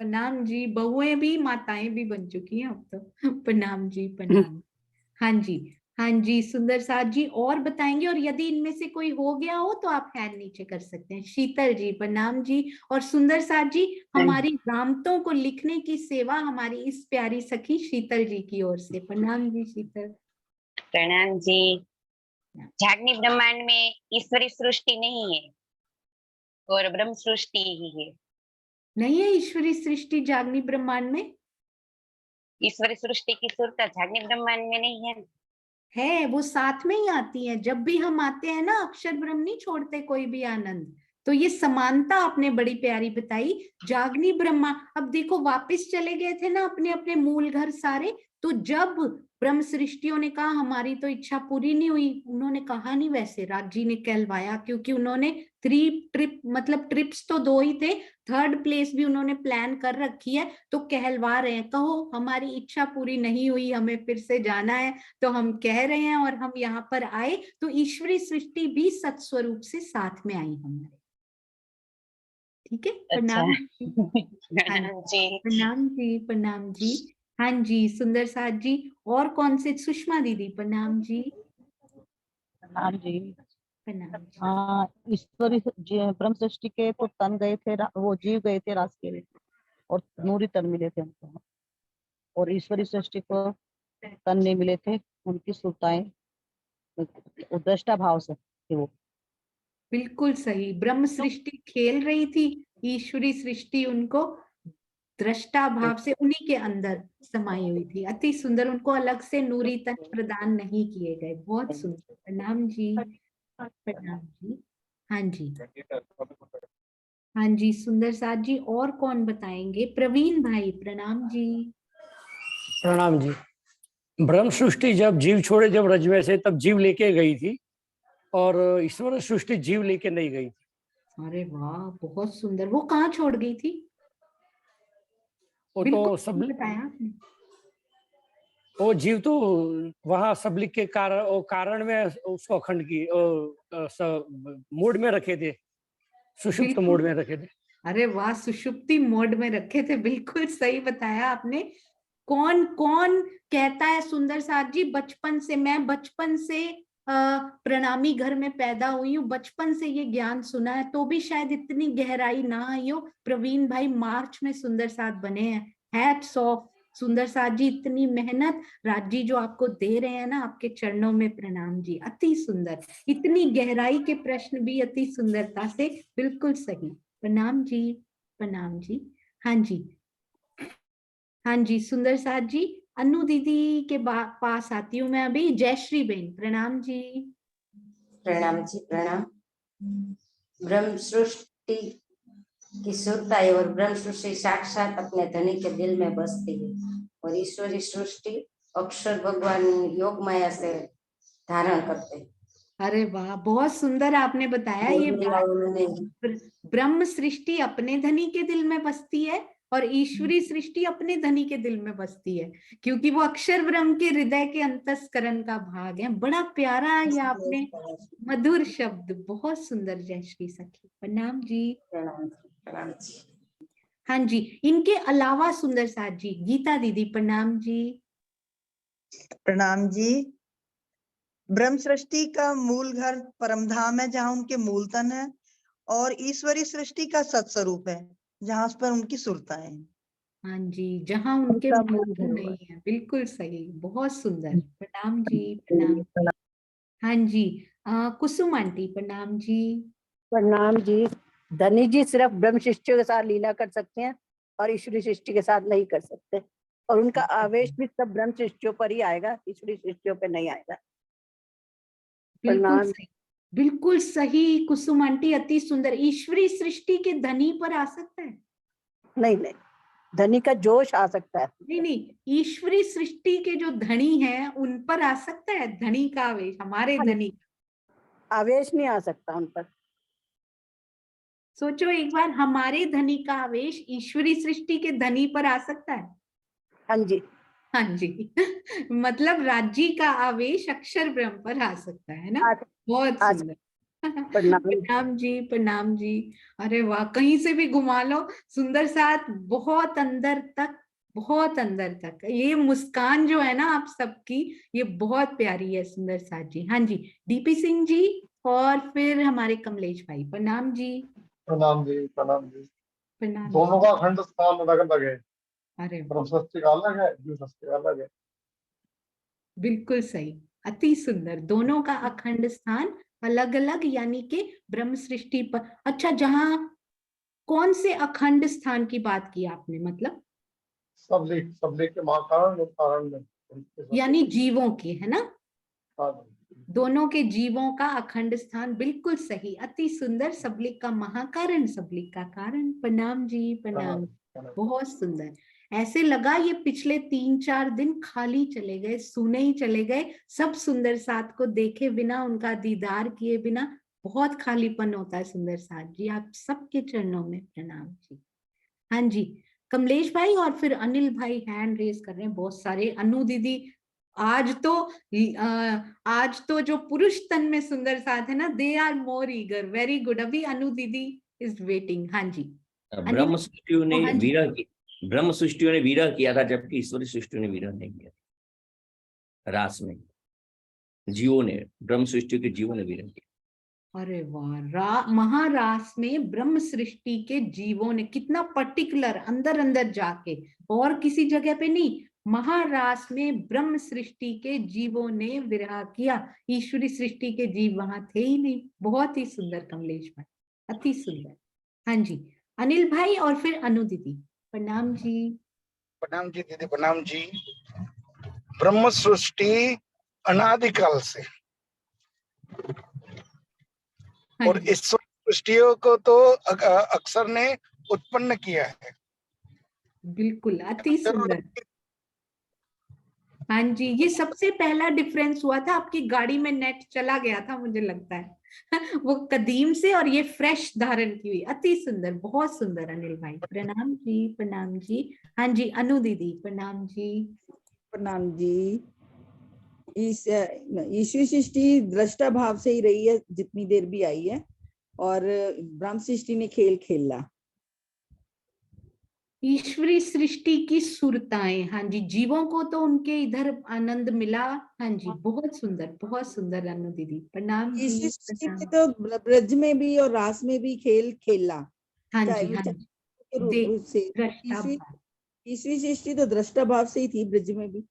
प्रणाम जी। बहुएं भी माताएं भी बन चुकी हैं अब तो। प्रणाम जी प्रणाम। हाँ जी, हाँ जी सुंदर साथ जी और बताएंगे, और यदि इनमें से कोई हो गया हो तो आप हैंड नीचे कर सकते हैं। शीतल जी प्रणाम जी। और सुंदर साथ जी, हमारी रामतों को लिखने की सेवा हमारी इस प्यारी सखी शीतल जी की ओर से। प्रणाम जी शीतल। प्रणाम जी। जागनी ब्रह्मांड में ईश्वरी सृष्टि नहीं है और ब्रह्म सृष्टि ही है। नहीं है ईश्वरी सृष्टि जागनी ब्रह्मांड में? ईश्वरी सृष्टि की सुरता जागनी ब्रह्मांड में नहीं है, वो साथ में ही आती है। जब भी हम आते हैं ना, अक्षर ब्रह्म नहीं छोड़ते कोई भी आनंद। तो ये समानता आपने बड़ी प्यारी बताई। जागनी ब्रह्मा, अब देखो वापस चले गए थे ना अपने अपने मूल घर सारे, तो जब ब्रह्म सृष्टियों ने कहा हमारी तो इच्छा पूरी नहीं हुई। उन्होंने कहा नहीं, वैसे राज जी ने कहलवाया, क्योंकि उन्होंने ट्रिप्स तो 2 ही थे, 3rd प्लेस भी उन्होंने प्लान कर रखी है, तो कहलवा रहे हैं, कहो हमारी इच्छा पूरी नहीं हुई, हमें फिर से जाना है, तो हम कह रहे हैं और हम यहाँ पर आए, तो ईश्वरी सृष्टि भी सत्स्वरूप से साथ में आई हमारे। ठीक है, प्रणाम जी। प्रणाम जी। प्रणाम जी, प्रणाम जी। हाँ जी, सुंदर साथ जी। और कौन से? सुषमा दीदी, प्रणाम जी। प्रणाम जी। प्रणाम जी। हाँ, ईश्वरी ब्रह्म सृष्टि के तो तन गए थे, वो जीव गए थे रास के लिए, और नूरी तन मिले थे उनको, और ईश्वरी सृष्टि को तन नहीं मिले थे, उनकी सुरताएं दृष्टा भाव से थे वो। बिल्कुल सही, ब्रह्म सृष्टि खेल रही थी, ईश्वरी सृष्टि उनको दृष्टा भाव से उन्हीं के अंदर समाई हुई थी। अति सुंदर, उनको अलग से नूरी तन प्रदान नहीं किए गए। बहुत सुंदर, प्रणाम जी, प्रणाम जी। हाँ जी, हाँ जी, सुंदर साथ जी। और कौन बताएंगे? प्रवीण भाई, प्रणाम जी। प्रणाम जी। ब्रह्म सृष्टि जब जीव छोड़े, जब रज में से, तब जीव लेके गई थी, और ईश्वर सृष्टि जीव लेके नहीं गई थी। अरे वाह, बहुत सुंदर। वो कहाँ छोड़ गई थी? वो बिल्कुल तो सब, बताया आपने। वो जीव तो वहां सबलिक के कारण, वो कारण में उसको अखंड की मोड में रखे थे, सुषुप्त मोड में रखे थे। अरे वाह, सुषुप्ति मोड में रखे थे, बिल्कुल सही बताया आपने। कौन कौन कहता है सुंदर साथ जी, बचपन से, मैं बचपन से प्रणामी घर में पैदा हुई हूँ, बचपन से ये ज्ञान सुना है, तो भी शायद इतनी गहराई ना आई हो। प्रवीण भाई मार्च में सुंदर साथ बने हैं, हैट्स ऑफ सुंदर साथ जी। इतनी मेहनत राज जी जो आपको दे रहे हैं ना, आपके चरणों में प्रणाम जी। अति सुंदर, इतनी गहराई के प्रश्न भी अति सुंदरता से, बिल्कुल सही। प्रणाम जी, प्रणाम जी। हाँ जी, हाँ जी, सुंदर साथ जी। अनु दीदी के पास आती हूँ मैं अभी। जयश्री बेन, प्रणाम जी। प्रणाम जी, प्रणाम। ब्रह्म सृष्टि की सुरताई और ब्रह्म सृष्टि साक्षात अपने धनी के दिल में बसती है, और ईश्वरी सृष्टि अक्षर भगवान योग माया से धारण करते हैं। अरे वाह, बहुत सुंदर आपने बताया ये बात। ब्रह्म सृष्टि अपने धनी के दिल में बसती है, और ईश्वरी सृष्टि अपने धनी के दिल में बसती है, क्योंकि वो अक्षर ब्रह्म के हृदय के अंतस्करण का भाग है। बड़ा प्यारा ये आपने मधुर शब्द, बहुत सुंदर। जयश्री सखी, प्रणाम जी। प्रणाम जी। हाँ जी, इनके अलावा सुंदर साथ जी, गीता दीदी, प्रणाम जी। प्रणाम जी। ब्रह्म सृष्टि का मूल घर परमधाम है, जहाँ उनके मूल तन है, और ईश्वरी सृष्टि का सत्स्वरूप है, जहाँ उस पर उनकी सुरताएं हैं। हाँ जी, जहाँ उनके उनका मूल मूल धन धरोहर। नहीं है, बिल्कुल सही, बहुत सुंदर। प्रणाम जी, प्रणाम। हाँ जी, कुसुम आंटी, प्रणाम जी। प्रणाम जी। धनी जी सिर्फ ब्रह्म शिष्टियों के साथ लीला कर सकते हैं, और ईश्वरी सृष्टि के साथ नहीं कर सकते, और उनका आवेश भी सब ब्रह्म सृष्टियों पर ही आएगा, ईश्वरी सृष्टियों पर नहीं आएगा। बिल्कुल सही, बिल्कुल सही कुसुम आंटी, अति सुंदर। ईश्वरी सृष्टि के धनी पर आ सकता है? नहीं नहीं, धनी का जोश आ सकता है। नहीं नहीं, ईश्वरी सृष्टि के जो धनी हैं उन पर आ सकता है धनी का आवेश, हमारे धनी। आवेश नहीं आ सकता उन पर। सोचो एक बार, हमारे धनी का आवेश ईश्वरी सृष्टि के धनी पर आ सकता है? हाँ जी, हाँ जी। मतलब राज्य का आवेश अक्षर ब्रह्म पर आ सकता है ना। बहुत सुंदर। प्रणाम जी, प्रणाम जी। अरे वाह, कहीं से भी घुमा लो सुंदर साथ, बहुत अंदर तक, बहुत अंदर तक। ये मुस्कान जो है ना आप सबकी, ये बहुत प्यारी है सुंदर साथ जी। हाँ जी, डीपी सिंह जी, और फिर हमारे कमलेश भाई, प्रणाम जी। प्रणाम जी, प्रणाम जी। प्रणाम। दोनों का अखंड स्थान अलग अलग है, अरे ब्रह्म सृष्टि का अलग है, जीव सृष्टि का अलग है। बिल्कुल सही, अति सुंदर। दोनों का अखंड स्थान अलग अलग, यानी कि ब्रह्म सृष्टि पर। अच्छा, जहां कौन से अखंड स्थान की बात की आपने? मतलब सबलिक, सबलिक के महाकारण और कारण में, यानी जीवों के, है ना? हाँ। दोनों के जीवों का अखंड स्थान, बिल्कुल सही, अति सुंदर। सबलिक का महाकारण, सबलिक का कारण। प्रणाम जी, प्रणाम। बहुत सुंदर। ऐसे लगा ये पिछले 3-4 दिन खाली चले गए, सूने ही चले गए, सब सुंदर साथ को देखे बिना, उनका दीदार किए बिना बहुत खालीपन होता है। सुंदर साथ जी, आप सबके चरणों में प्रणाम जी। हाँ जी, कमलेश भाई और फिर अनिल भाई हैंड रेज कर रहे हैं बहुत सारे। अनु दीदी, आज तो जो पुरुष तन में सुंदर साथ है ना, they are more eager. Very good. अभी अनु दीदी इज वेटिंग। हाँ जी, ब्रह्म सृष्टियों ने विरह किया था, जबकि ईश्वरी सृष्टियों ने विरह नहीं किया रास में। जीवों ने, ब्रह्म सृष्टि के जीवों ने विरह किया। अरे वाह, महारास में ब्रह्म सृष्टि के जीवों ने, कितना पर्टिकुलर, अंदर अंदर जाके, और किसी जगह पे नहीं, महारास में ब्रह्म सृष्टि के जीवों ने विरह किया। ईश्वरी सृष्टि के जीव वहां थे ही नहीं। बहुत ही सुंदर कमलेश भाई, अति सुंदर। हाँ जी, अनिल भाई और फिर अनु दीदी, प्रणाम जी। प्रणाम जी दीदी, प्रणाम जी। ब्रह्म सृष्टि अनादिकाल से, और ईश्वर सृष्टियों को तो अक्सर ने उत्पन्न किया है। बिल्कुल, अति सुंदर। हाँ जी, ये सबसे पहला डिफरेंस हुआ था। आपकी गाड़ी में नेट चला गया था मुझे लगता है वो कदीम से, और ये फ्रेश धारण की हुई। अति सुंदर, बहुत सुंदर अनिल भाई, प्रणाम जी, प्रणाम जी। हाँ जी, अनु दीदी, प्रणाम जी। प्रणाम जी। ईश्वरी सृष्टि दृष्टा भाव से ही रही है जितनी देर भी आई है, और ब्रह्म सृष्टि ने खेल खेला। ईश्वरी सृष्टि की सुरताएं, हाँ जी, जीवों को तो उनके इधर आनंद मिला। हाँ जी, बहुत सुंदर अनु दीदी, प्रणाम जी। ईश्वरी सृष्टि में तो ब्रज में भी और रास में भी खेल खेला। हाँ जी, हाँ जी, के रूप से ईश्वरी सृष्टि तो दृष्टा भाव से ही थी, ब्रज में भी।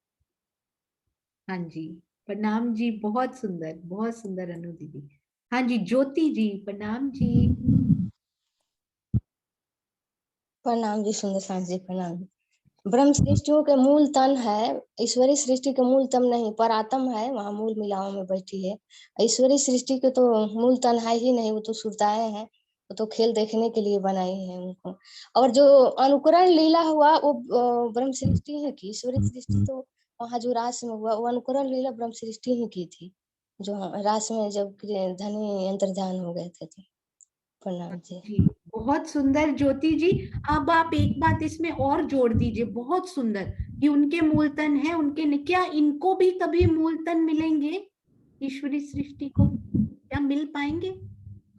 हाँ जी, प्रणाम जी, बहुत सुंदर अनु दीदी। हाँ जी, ज्योति जी, प्रणाम जी। प्रणाम जी सुंदर साथ जी, प्रणाम जी। ब्रह्म सृष्टियों के मूल तन है, ईश्वरी सृष्टि के मूल तन नहीं, पर आत्म है, वहाँ मूल मिलाओं में बैठी है। ईश्वरी सृष्टि के तो मूल तन है ही नहीं, वो तो सुरताएं हैं, वो तो खेल देखने के लिए बनाई है उनको। और जो अनुकरण लीला हुआ वो ब्रह्म सृष्टि ही की। ईश्वरी सृष्टि तो वहाँ जो रास में हुआ वो अनुकरण लीला ब्रह्म सृष्टि ही की थी, जो रास में जब धनी अंतर्धान हो गए थे। तो प्रणाम जी। बहुत सुंदर ज्योति जी। अब आप एक बात इसमें और जोड़ दीजिए, बहुत सुंदर, कि उनके मूल तन है, उनके क्या इनको भी कभी मूल तन मिलेंगे? ईश्वरी सृष्टि को क्या मिल पाएंगे?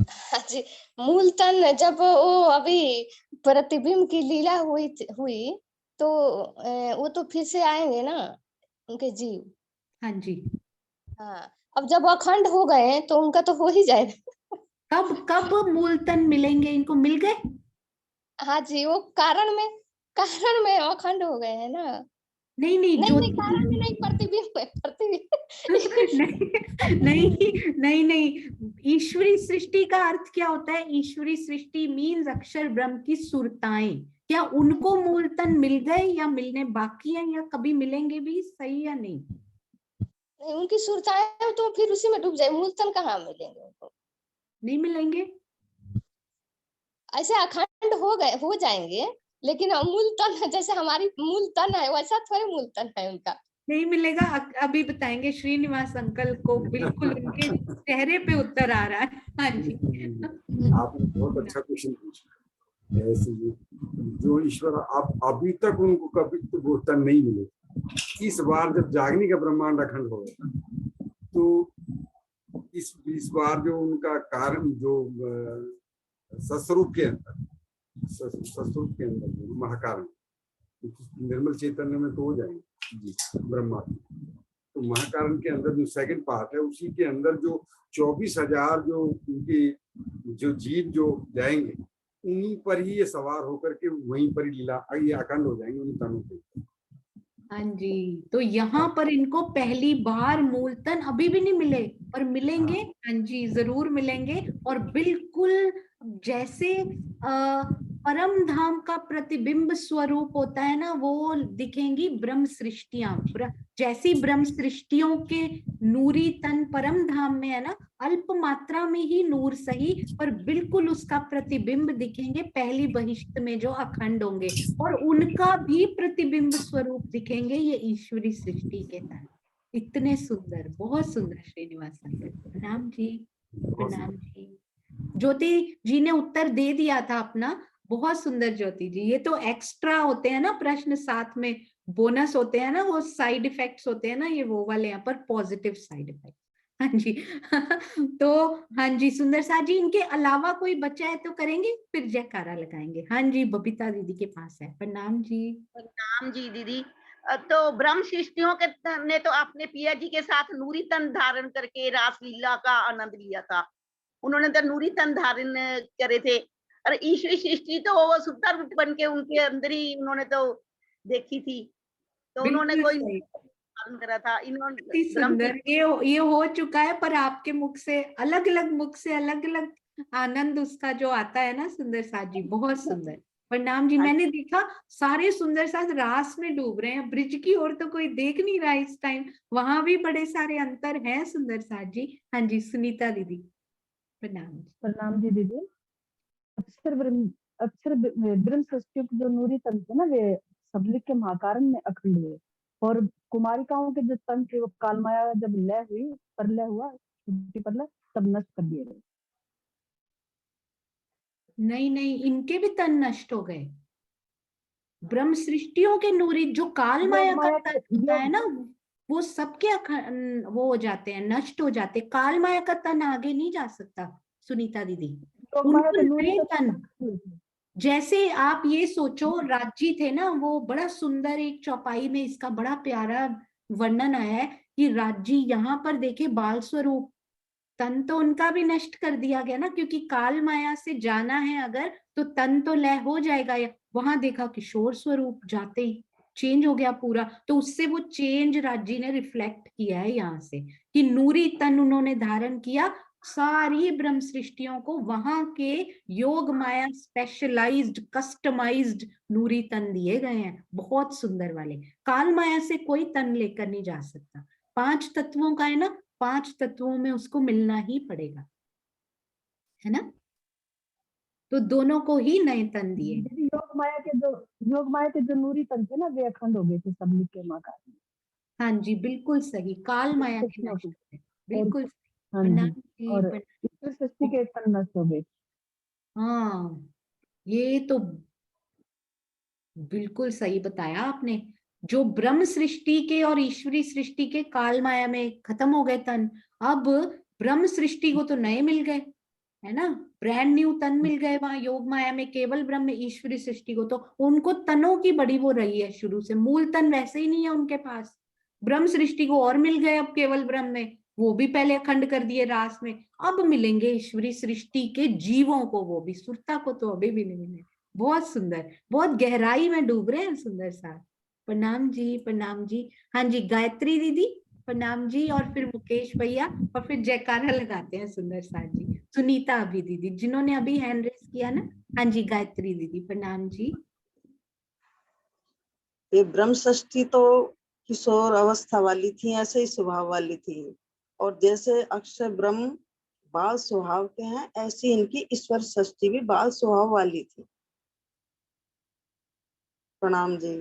हाँ जी, मूल तन जब वो अभी प्रतिबिंब की लीला हुई तो वो तो फिर से आएंगे ना उनके जीव। हाँ जी, हाँ, अब जब अखंड हो गए तो उनका तो हो ही जाएगा। कब मूल तन मिलेंगे? इनको मिल गए? हाँ जी, वो कारण में अखंड हो गए हैं ना। नहीं, कारण में नहीं, प्रतिबिंब नहीं, ईश्वरी सृष्टि का अर्थ क्या होता है? ईश्वरी सृष्टि मीन्स अक्षर ब्रह्म की सुरताएं। क्या उनको मूल तन मिल गए या मिलने बाकी है, या कभी मिलेंगे भी? सही या नहीं? नहीं, उनकी सुरताएं तो फिर उसी में डूब जाए, मूल तन कहाँ मिलेंगे उनको? नहीं मिलेंगे, ऐसे अखंड हो जाएंगे, लेकिन मूल तन जैसे हमारी मूल तन है वैसा थोड़े मूल तन है उनका। नहीं मिलेगा। अभी बताएंगे श्रीनिवास अंकल को, बिल्कुल उनके चेहरे पे उत्तर आ रहा है। हाँ जी, आपने बहुत अच्छा क्वेश्चन पूछा। ऐसे जो ईश्वर आप अभी तक उनको कभी तो वो तन नहीं मिले। इस बार जब जागने का ब्रह्मांड अखंड हो गया, तो इस बार जो उनका कारण जो सस्वरूप के अंदर जो महाकारण निर्मल चैतन्य में तो हो जाएंगे ब्रह्मा। तो महाकारण के अंदर जो सेकंड पार्ट है, उसी के अंदर जो 24,000 जो उनके जो जीव जो जाएंगे, उन्हीं पर ही ये सवार होकर के वहीं पर ही लीला ये अखंड हो जाएंगे उन तनों पे। हाँ जी, तो यहाँ पर इनको पहली बार मूल तन अभी भी नहीं मिले, पर मिलेंगे। हाँ जी, जरूर मिलेंगे। और बिल्कुल जैसे परम धाम का प्रतिबिंब स्वरूप होता है ना, वो दिखेंगी ब्रह्म सृष्टियां। जैसी ब्रह्म सृष्टियों के नूरी तन परम धाम में है ना, अल्प मात्रा में ही नूर सही, पर बिल्कुल उसका प्रतिबिंब दिखेंगे पहली बहिष्ठ में जो अखंड होंगे, और उनका भी प्रतिबिंब स्वरूप दिखेंगे ये ईश्वरी सृष्टि के तन। इतने सुंदर, बहुत सुंदर श्रीनिवास संकट। प्रणाम जी, प्रणाम जी। ज्योति जी ने उत्तर दे दिया था अपना, बहुत सुंदर ज्योति जी। ये तो एक्स्ट्रा होते हैं ना प्रश्न, साथ में बोनस होते हैं ना, वो साइड इफेक्ट्स होते हैं ना, ये वो वाले यहाँ पर पॉजिटिव साइड इफेक्ट। हाँ जी तो हाँ जी सुंदर सा जी, इनके अलावा कोई बच्चा है तो करेंगे, फिर जयकारा लगाएंगे। हाँ जी बबीता दीदी के पास है। प्रणाम जी। प्रणाम जी दीदी। तो ब्रह्म सृष्टियों के ने तो अपने पिया जी के साथ नूरी तन धारण करके रासलीला का आनंद लिया था। उन्होंने तो नूरी तन धारण करे थे, और ईश्वरी सृष्टि तो वो सुंदर रूप बन के उनके अंदर ही उन्होंने तो देखी थी, तो उन्होंने कोई धारण करा था। इन्होंने सुंदर ये हो चुका है, पर आपके मुख से अलग अलग आनंद उसका जो आता है ना सुंदर साथ जी, बहुत सुंदर। प्रणाम जी। मैंने देखा सारे सुंदर साथ रास में डूब रहे हैं, ब्रिज की ओर तो कोई देख नहीं रहा इस टाइम, वहां भी बड़े सारे अंतर हैं सुंदर साथ जी। हाँ जी सुनीता दीदी। प्रणाम जी दीदी। अक्षर ब्रह्म सृष्टि के जो नूरी तन थे ना, वे सबलिक के महाकारण में अखंड हुए, और कुमारिकाओं के जो तन थे वो कालमाया जब लय हुई, प्रलय हुआ, तब नष्ट कर दिए गए। नहीं, इनके भी तन नष्ट हो गए। ब्रह्म सृष्टियों के नूरी जो काल माया का तन होता है ना, वो सबके वो हो जाते हैं, नष्ट हो जाते। काल माया का तन आगे नहीं जा सकता सुनीता दीदी। उनको तन, जैसे आप ये सोचो, राज्य थे ना, वो बड़ा सुंदर एक चौपाई में इसका बड़ा प्यारा वर्णन आया है कि राज्य यहाँ पर देखे बाल स्वरूप, तन तो उनका भी नष्ट कर दिया गया ना, क्योंकि काल माया से जाना है अगर तो तन तो लय हो जाएगा। वहां देखा किशोर स्वरूप जाते ही चेंज हो गया पूरा, तो उससे वो चेंज राज्य ने रिफ्लेक्ट किया है यहाँ से कि नूरी तन उन्होंने धारण किया। सारी ब्रह्म सृष्टियों को वहां के योग माया स्पेशलाइज्ड कस्टमाइज्ड नूरी तन दिए गए हैं, बहुत सुंदर वाले। काल माया से कोई तन लेकर नहीं जा सकता, 5 तत्वों का है ना, 5 तत्वों में उसको मिलना ही पड़ेगा, है ना। तो दोनों को ही नए तन दिए। योग माया के जो नूरी तन थे ना, वे अखंड हो गए थे सबलिक के महाकारण। हाँ जी बिल्कुल सही, काल माया के नष्ट हो गए, बिल्कुल। हाँ जी, और ईश्वर सृष्टि के तन नष्ट हो गए। हाँ ये तो बिल्कुल सही बताया आपने। जो ब्रह्म सृष्टि के और ईश्वरी सृष्टि के काल माया में खत्म हो गए तन, अब ब्रह्म सृष्टि को तो नए मिल गए, है ना, ब्रांड न्यू तन मिल गए वहां योग माया में। केवल ब्रह्म ईश्वरी सृष्टि को तो उनको तनों की बड़ी वो रही है शुरू से, मूल तन वैसे ही नहीं है उनके पास। ब्रह्म सृष्टि को और मिल गए अब केवल ब्रह्म में, वो भी पहले अखंड कर दिए रास में, अब मिलेंगे ईश्वरी सृष्टि के जीवों को, वो भी सुरता को तो अभी भी नहीं मिले। बहुत सुंदर, बहुत गहराई में डूब रहे हैं सुंदर सा। प्रणाम जी, प्रणाम जी। हाँ जी गायत्री दीदी प्रणाम जी, और फिर मुकेश भैया, और फिर जयकारा लगाते हैं सुंदर सा जी। सुनीता अभी दीदी जिन्होंने अभी हैंड रेस किया ना। हाँ जी गायत्री दीदी प्रणाम जी। ये ब्रह्म सृष्टि तो किशोर अवस्था वाली थी, ऐसे ही स्वभाव वाली थी, और जैसे अक्षर ब्रह्म बाल स्वभाव के हैं, ऐसी इनकी ईश्वर सृष्टि भी बाल स्वभाव वाली थी। प्रणाम जी।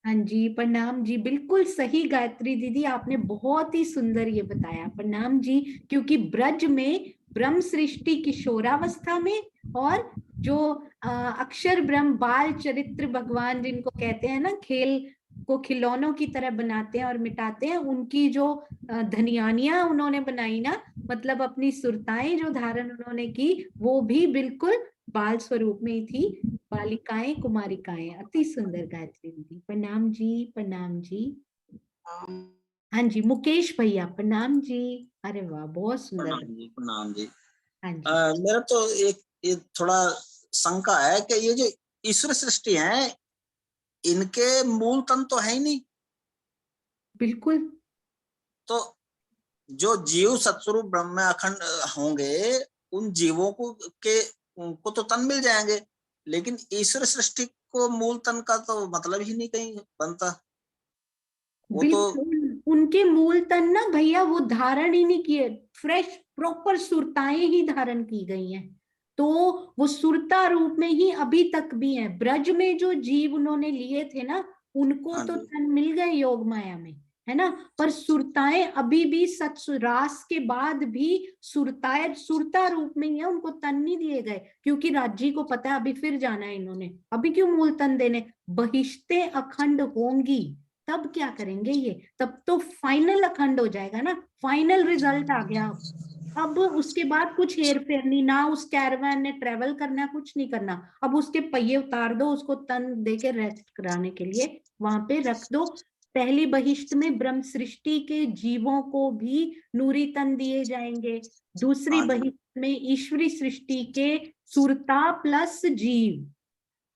हाँ जी प्रणाम जी, बिल्कुल सही गायत्री दीदी, आपने बहुत ही सुंदर ये बताया। प्रणाम जी। क्योंकि ब्रज में ब्रह्म सृष्टि किशोरावस्था में, और जो अक्षर ब्रह्म बाल चरित्र भगवान जिनको कहते हैं ना, खेल को खिलौनों की तरह बनाते हैं और मिटाते हैं, उनकी जो धनियानियां उन्होंने बनाई ना, मतलब अपनी सुरताएं जो धारण उन्होंने की, वो भी बिल्कुल बाल स्वरूप में ही थी, बालिकाएं कुमारिकाएं। अति सुंदर गायत्री दीदी प्रणाम जी, प्रणाम जी। हाँ जी मुकेश भैया प्रणाम जी। अरे वाह बहुत सुंदर। प्रणाम जी। हाँ जी। मेरा तो ये थोड़ा शंका है कि ये जो ईश्वर सृष्टि है, इनके मूल तन तो है ही नहीं। बिल्कुल। तो जो जीव सत्स्वरूप ब्रह्म में अखंड होंगे, उन जीवों को तो तन मिल जाएंगे, लेकिन ईश्वर सृष्टि को मूल तन का तो मतलब ही नहीं कहीं बनता। वो तो बिल्कुल उनके मूल तन ना भैया वो धारण ही नहीं किए, फ्रेश प्रॉपर सुरताएं ही धारण की गई हैं, तो वो सुरता रूप में ही अभी तक भी है। ब्रज में जो जीव उन्होंने लिए थे ना, उनको तो तन मिल गए योग माया में, है ना, पर सुरताएं अभी भी रास के बाद भी सुरताएं सुरता रूप में ही है, उनको तन नहीं दिए गए, क्योंकि राज्य को पता है अभी फिर जाना है इन्होंने, अभी क्यों मूल तन देने, बहिष्टे अखंड होंगी तब क्या करेंगे ये, तब तो फाइनल अखंड हो जाएगा ना, फाइनल रिजल्ट आ गया। अब उसके बाद कुछ हेर फेर नहीं, ना उस कैरवान ने ट्रेवल करना, कुछ नहीं करना, अब उसके पहिए उतार दो, उसको तन देके रेस्ट कराने के लिए वहां पे रख दो। पहली बहिष्ट में ब्रह्म सृष्टि के जीवों को भी नूरी तन दिए जाएंगे, दूसरी बहिष्ट में ईश्वरी सृष्टि के सुरता प्लस जीव,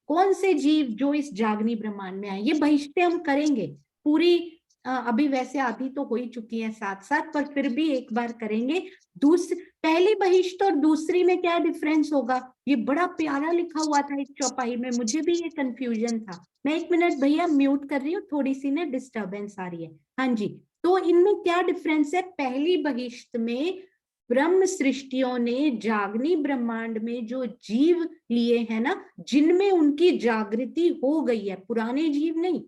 कौन से जीव जो इस जागनी ब्रह्मांड में आए, ये बहिष्टें हम करेंगे पूरी, अभी वैसे आधी तो हो ही चुकी है साथ साथ, पर फिर भी एक बार करेंगे। पहली बहिष्ट और दूसरी में क्या डिफरेंस होगा, ये बड़ा प्यारा लिखा हुआ था इस चौपाई में, मुझे भी ये कंफ्यूजन था। मैं 1 मिनट भैया म्यूट कर रही हूँ, थोड़ी सी ना डिस्टर्बेंस आ रही है। हाँ जी, तो इनमें क्या डिफरेंस है, पहली बहिष्ट में ब्रह्म सृष्टियों ने जागनी ब्रह्मांड में जो जीव लिए हैं ना, जिनमें उनकी जागृति हो गई है, पुराने जीव नहीं,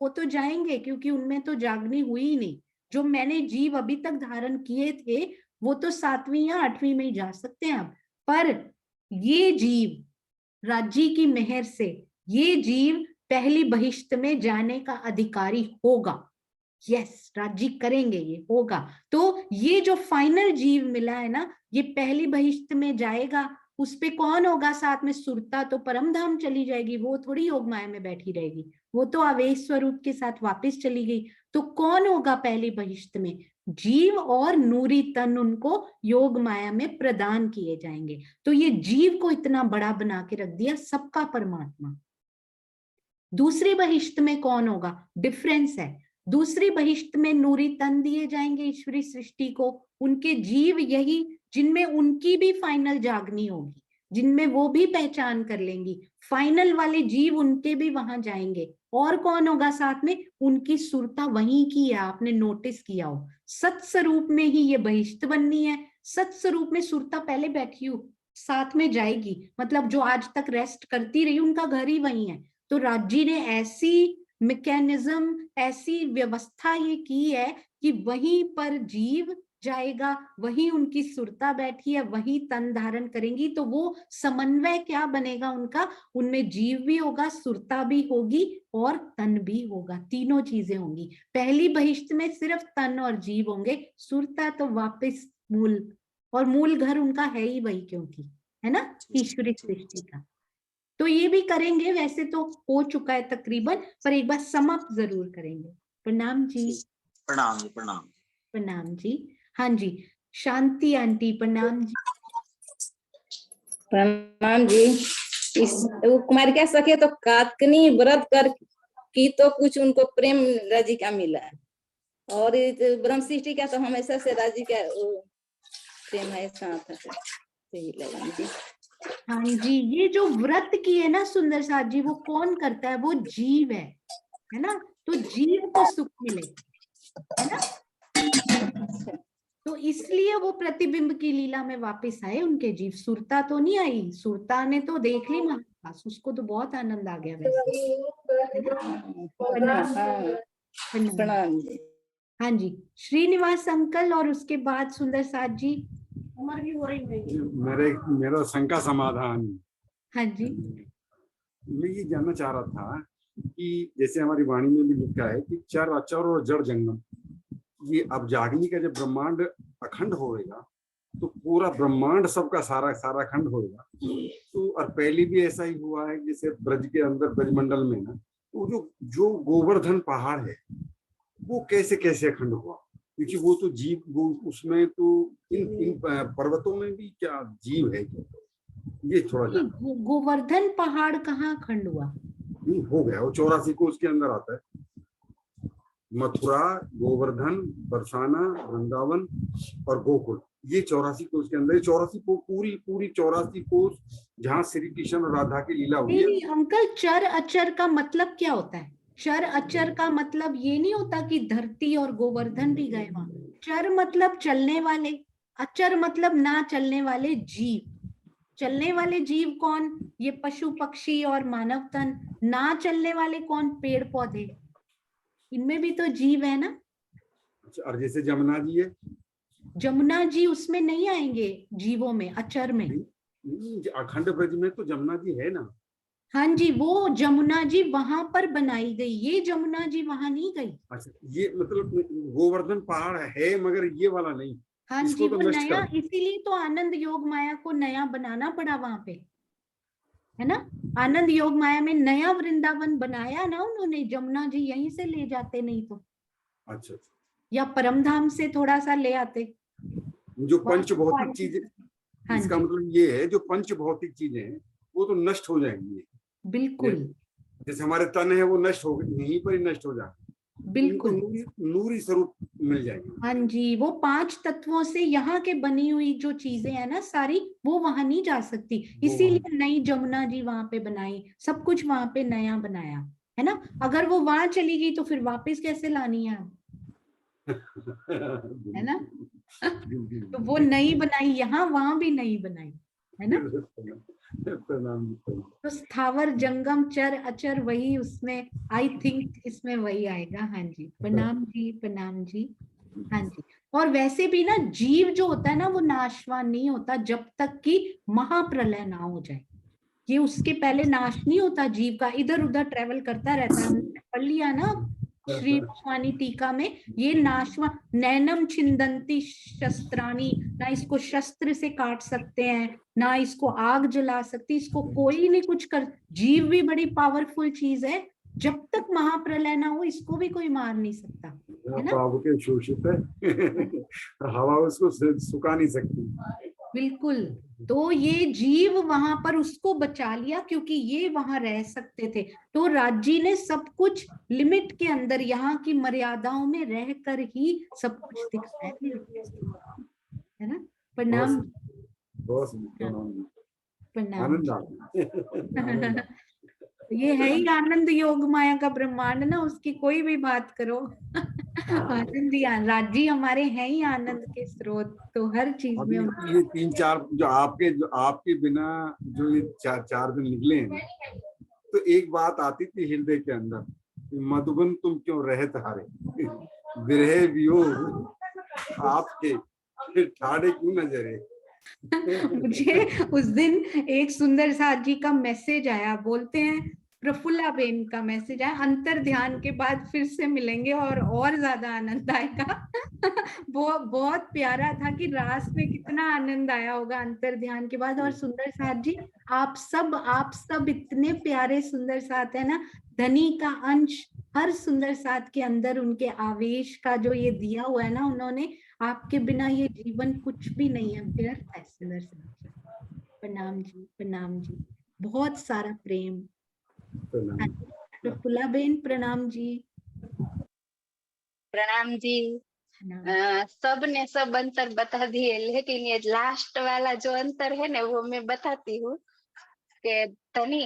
वो तो जाएंगे क्योंकि उनमें तो जागनी हुई ही नहीं, जो मैंने जीव अभी तक धारण किए थे वो तो 7वीं या 8वीं में ही जा सकते हैं अब, पर ये जीव राज्य की मेहर से ये जीव पहली बहिष्ट में जाने का अधिकारी होगा, यस राज्य करेंगे, ये होगा। तो ये जो फाइनल जीव मिला है ना, ये पहली बहिष्ट में जाएगा, उस पे कौन होगा साथ में, सुरता तो परम धाम चली जाएगी, वो थोड़ी योग माया में बैठी रहेगी, वो तो आवेश स्वरूप के साथ वापस चली गई। तो कौन होगा पहली बहिष्ट में, जीव और नूरी तन उनको योग माया में प्रदान किए जाएंगे। तो ये जीव को इतना बड़ा बना के रख दिया, सबका परमात्मा। दूसरी बहिष्ट में कौन होगा, डिफरेंस है, दूसरी बहिष्ट में नूरी तन दिए जाएंगे ईश्वरी सृष्टि को, उनके जीव यही जिनमें उनकी भी फाइनल जागनी होगी, जिनमें वो भी पहचान कर लेंगी, फाइनल वाले जीव उनके भी वहां जाएंगे। और कौन होगा साथ में, उनकी सुरता वहीं की है, आपने नोटिस किया हो, सत्स्वरूप में ही ये बहिष्ट बननी है, सत्स्वरूप में सुरता पहले बैठी हो साथ में जाएगी, मतलब जो आज तक रेस्ट करती रही उनका घर ही वही है। तो राज्य ने ऐसी मैकेनिज्म, ऐसी व्यवस्था ये की है कि वहीं पर जीव जाएगा, वही उनकी सुरता बैठी है, वही तन धारण करेंगी, तो वो समन्वय क्या बनेगा उनका, उनमें जीव भी होगा, सुरता भी होगी और तन भी होगा, तीनों चीजें होंगी। पहली बहिष्ट में सिर्फ तन और जीव होंगे, सुरता तो वापस मूल, और मूल घर उनका है ही वही, क्योंकि है ना ईश्वरी सृष्टि का। तो ये भी करेंगे, वैसे तो हो चुका है तकरीबन, पर एक बार समाप्त जरूर करेंगे। प्रणाम जी। प्रणाम जी, प्रणाम प्रणाम जी। हाँ जी, शांति आंटी प्रणाम जी। प्रणाम जी। इस कुमारिका सखे तो कातकनी व्रत कर की तो कुछ उनको प्रेम राजी का मिला, और ब्रह्म सृष्टि का तो हमेशा से राजी का प्रेम है साथ है, सही लगा जी। हाँ जी, ये जो व्रत की है ना सुंदर साथ जी, वो कौन करता है, वो जीव है ना, तो जीव को सुख मिले, है ना, तो इसलिए वो प्रतिबिंब की लीला में वापस आए उनके जीव, सुरता तो नहीं आई, सुरता ने तो देख ली महाकाश, उसको तो बहुत आनंद आ गया वैसे। प्रणाम जी। हाँ जी, श्रीनिवास अंकल और उसके बाद सुंदर साथ जी। मेरा शंका समाधान। हाँ जी, मैं ये जानना चाह रहा था कि जैसे हमारी वाणी में भी लिखा है कि चर अचर और जड़ जंगम, ये अब जागनी का जब ब्रह्मांड अखंड होएगा तो पूरा ब्रह्मांड सबका सारा सारा खंड होएगा। तो और पहले भी ऐसा ही हुआ है, जैसे ब्रज के अंदर ब्रजमंडल में ना, तो जो गोवर्धन पहाड़ है वो कैसे कैसे अखंड हुआ, क्योंकि वो तो जीव, उसमें तो इन पर्वतों में भी क्या जीव है, ये थोड़ा गोवर्धन पहाड़ कहाँ खंड हुआ, हो गया, वो 84 को उसके अंदर आता है। मथुरा, गोवर्धन, बरसाना, वृंदावन और गोकुल, ये 84 कोष के अंदर 84 पूरी 84 कोष जहाँ श्री कृष्ण और राधा की लीला हुई नहीं है। नहीं अंकल, चर अचर का मतलब क्या होता है? चर अचर का मतलब ये नहीं होता कि धरती और गोवर्धन भी गए वहां। चर मतलब चलने वाले, अचर मतलब ना चलने वाले जीव। चलने वाले जीव कौन? ये पशु पक्षी और मानव तन। ना चलने वाले कौन? पेड़ पौधे। इनमें भी तो जीव है ना। अच्छा, और जैसे जमुना जी है, जमुना जी उसमें नहीं आएंगे जीवों में, अचर में। अखंड ब्रज में तो जमुना जी है ना। हाँ जी, वो जमुना जी वहां पर बनाई गई, ये जमुना जी वहां नहीं गई। अच्छा, ये मतलब गोवर्धन पहाड़ है मगर ये वाला नहीं। हाँ इसको जी, तो वो नष्ट नया, कर। इसीलिए तो आनंद योग माया को नया बनाना पड़ा वहां पे, है ना। आनंद योग माया में नया वृंदावन बनाया ना उन्होंने। जमुना जी यहीं से ले जाते नहीं तो, अच्छा, या परमधाम से थोड़ा सा ले आते। जो पंच भौतिक चीजें, हाँ इसका जी, मतलब ये है जो पंच भौतिक चीजें हैं वो तो नष्ट हो जाएंगी। बिल्कुल जैसे हमारे तन है वो नष्ट हो गए, यहीं पर ही नष्ट हो जाए। इनको बिल्कुल। नूरी स्वरूप मिल जाएगी। हाँ जी, वो 5 तत्वों से यहाँ के बनी हुई जो चीजें हैं ना सारी, वो वहां नहीं जा सकती। इसीलिए नई जमुना जी वहां पे बनाई, सब कुछ वहां पे नया बनाया, है ना। अगर वो वहां चली गई तो फिर वापस कैसे लानी है, है ना। तो वो नई बनाई यहाँ, वहां भी नई बनाई, है ना। तो स्थावर जंगम चर अचर वही उसमें, आई थिंक इसमें वही आएगा। हाँ जी, प्रणाम जी, प्रणाम जी। हाँ जी, और वैसे भी ना जीव जो होता है ना वो नाशवान नहीं होता जब तक कि महाप्रलय ना हो जाए। ये उसके पहले नाश नहीं होता जीव का, इधर उधर ट्रेवल करता रहता है। हमने पढ़ लिया ना श्री भगवानी टीका में, ये नाशवा नैनम छिंदंती शस्त्राणी, ना इसको शस्त्र से काट सकते हैं, ना इसको आग जला सकती, इसको कोई नहीं कुछ कर। जीव भी बड़ी पावरफुल चीज है, जब तक महाप्रलय ना हो इसको भी कोई मार नहीं सकता, है ना। पाप के शोषित है हवा उसको सुखा नहीं सकती। बिल्कुल। तो ये जीव वहां पर उसको बचा लिया क्योंकि ये वहां रह सकते थे। तो राज्य ने सब कुछ लिमिट के अंदर, यहाँ की मर्यादाओं में रहकर ही सब कुछ दिखाया, है ना। प्रणाम, बहुत प्रणाम। आनंद आता ये है ही आनंद योग माया का ब्रह्मांड ना, उसकी कोई भी बात करो आनंद ही राज्य हमारे हैं ही आनंद के स्रोत, तो हर चीज में अभी ये 3-4 जो आपके बिना जो ये 4 दिन निकले हैं, तो एक बात आती थी हृदय के अंदर, मधुबन तुम क्यों रहत हारे, विरह वियोग आपके फिर ठाड़े क्यों नजरे। मुझे उस दिन एक सुंदर साथ जी का मैसेज आया, बोलते हैं प्रफुल्ला बेन का मैसेज आया, अंतर ध्यान के बाद फिर से मिलेंगे और ज्यादा आनंद आएगा वो बहुत प्यारा था कि रास में कितना आनंद आया होगा अंतर ध्यान के बाद। और सुंदर साथ जी, आप सब इतने प्यारे सुंदर साथ है ना। धनी का अंश हर सुंदर साथ के अंदर, उनके आवेश का जो ये दिया हुआ है ना उन्होंने, आपके बिना ये जीवन कुछ भी नहीं है, व्यर्थ है। सुंदर साथ, प्रणाम जी, प्रणाम जी, बहुत सारा प्रेम। प्रफुल्ला बेन प्रणाम जी। प्रणाम जी। सब ने सब अंतर बता दिए, लेकिन ये लास्ट वाला जो अंतर है ना वो मैं बताती हूँ कि धनी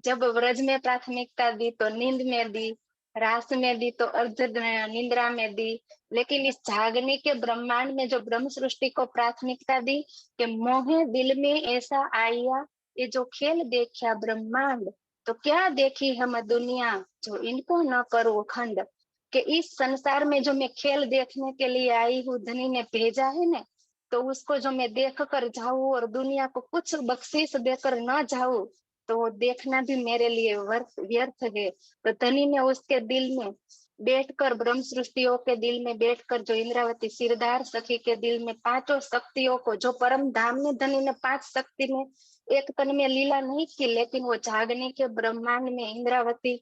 जब व्रज में प्राथमिकता दी तो नींद में दी, रास में दी तो अर्ध निद्रा में दी, लेकिन इस जागने के ब्रह्मांड में जो ब्रह्म सृष्टि को प्राथमिकता दी कि मोहे दिल में ऐसा आया, ये जो खेल देखा ब्रह्मांड, तो क्या देखी हम दुनिया, जो इनको न करो खंड, कि इस संसार में जो मैं खेल देखने के लिए आई हूँ, धनी ने भेजा है ना, तो उसको जो मैं देख कर जाऊं और दुनिया को कुछ बख्शीश देकर ना जाऊं, तो वो देखना भी मेरे लिए व्यर्थ है। तो धनी ने उसके दिल में बैठकर, ब्रह्म सृष्टियों के दिल में बैठकर, जो इंद्रावती सिरदार सखी के दिल में 5 शक्तियों को, जो परम धाम ने धनी ने 5 शक्ति में एक तन में लीला नहीं की, लेकिन वो जागने के ब्रह्मांड में इंद्रावती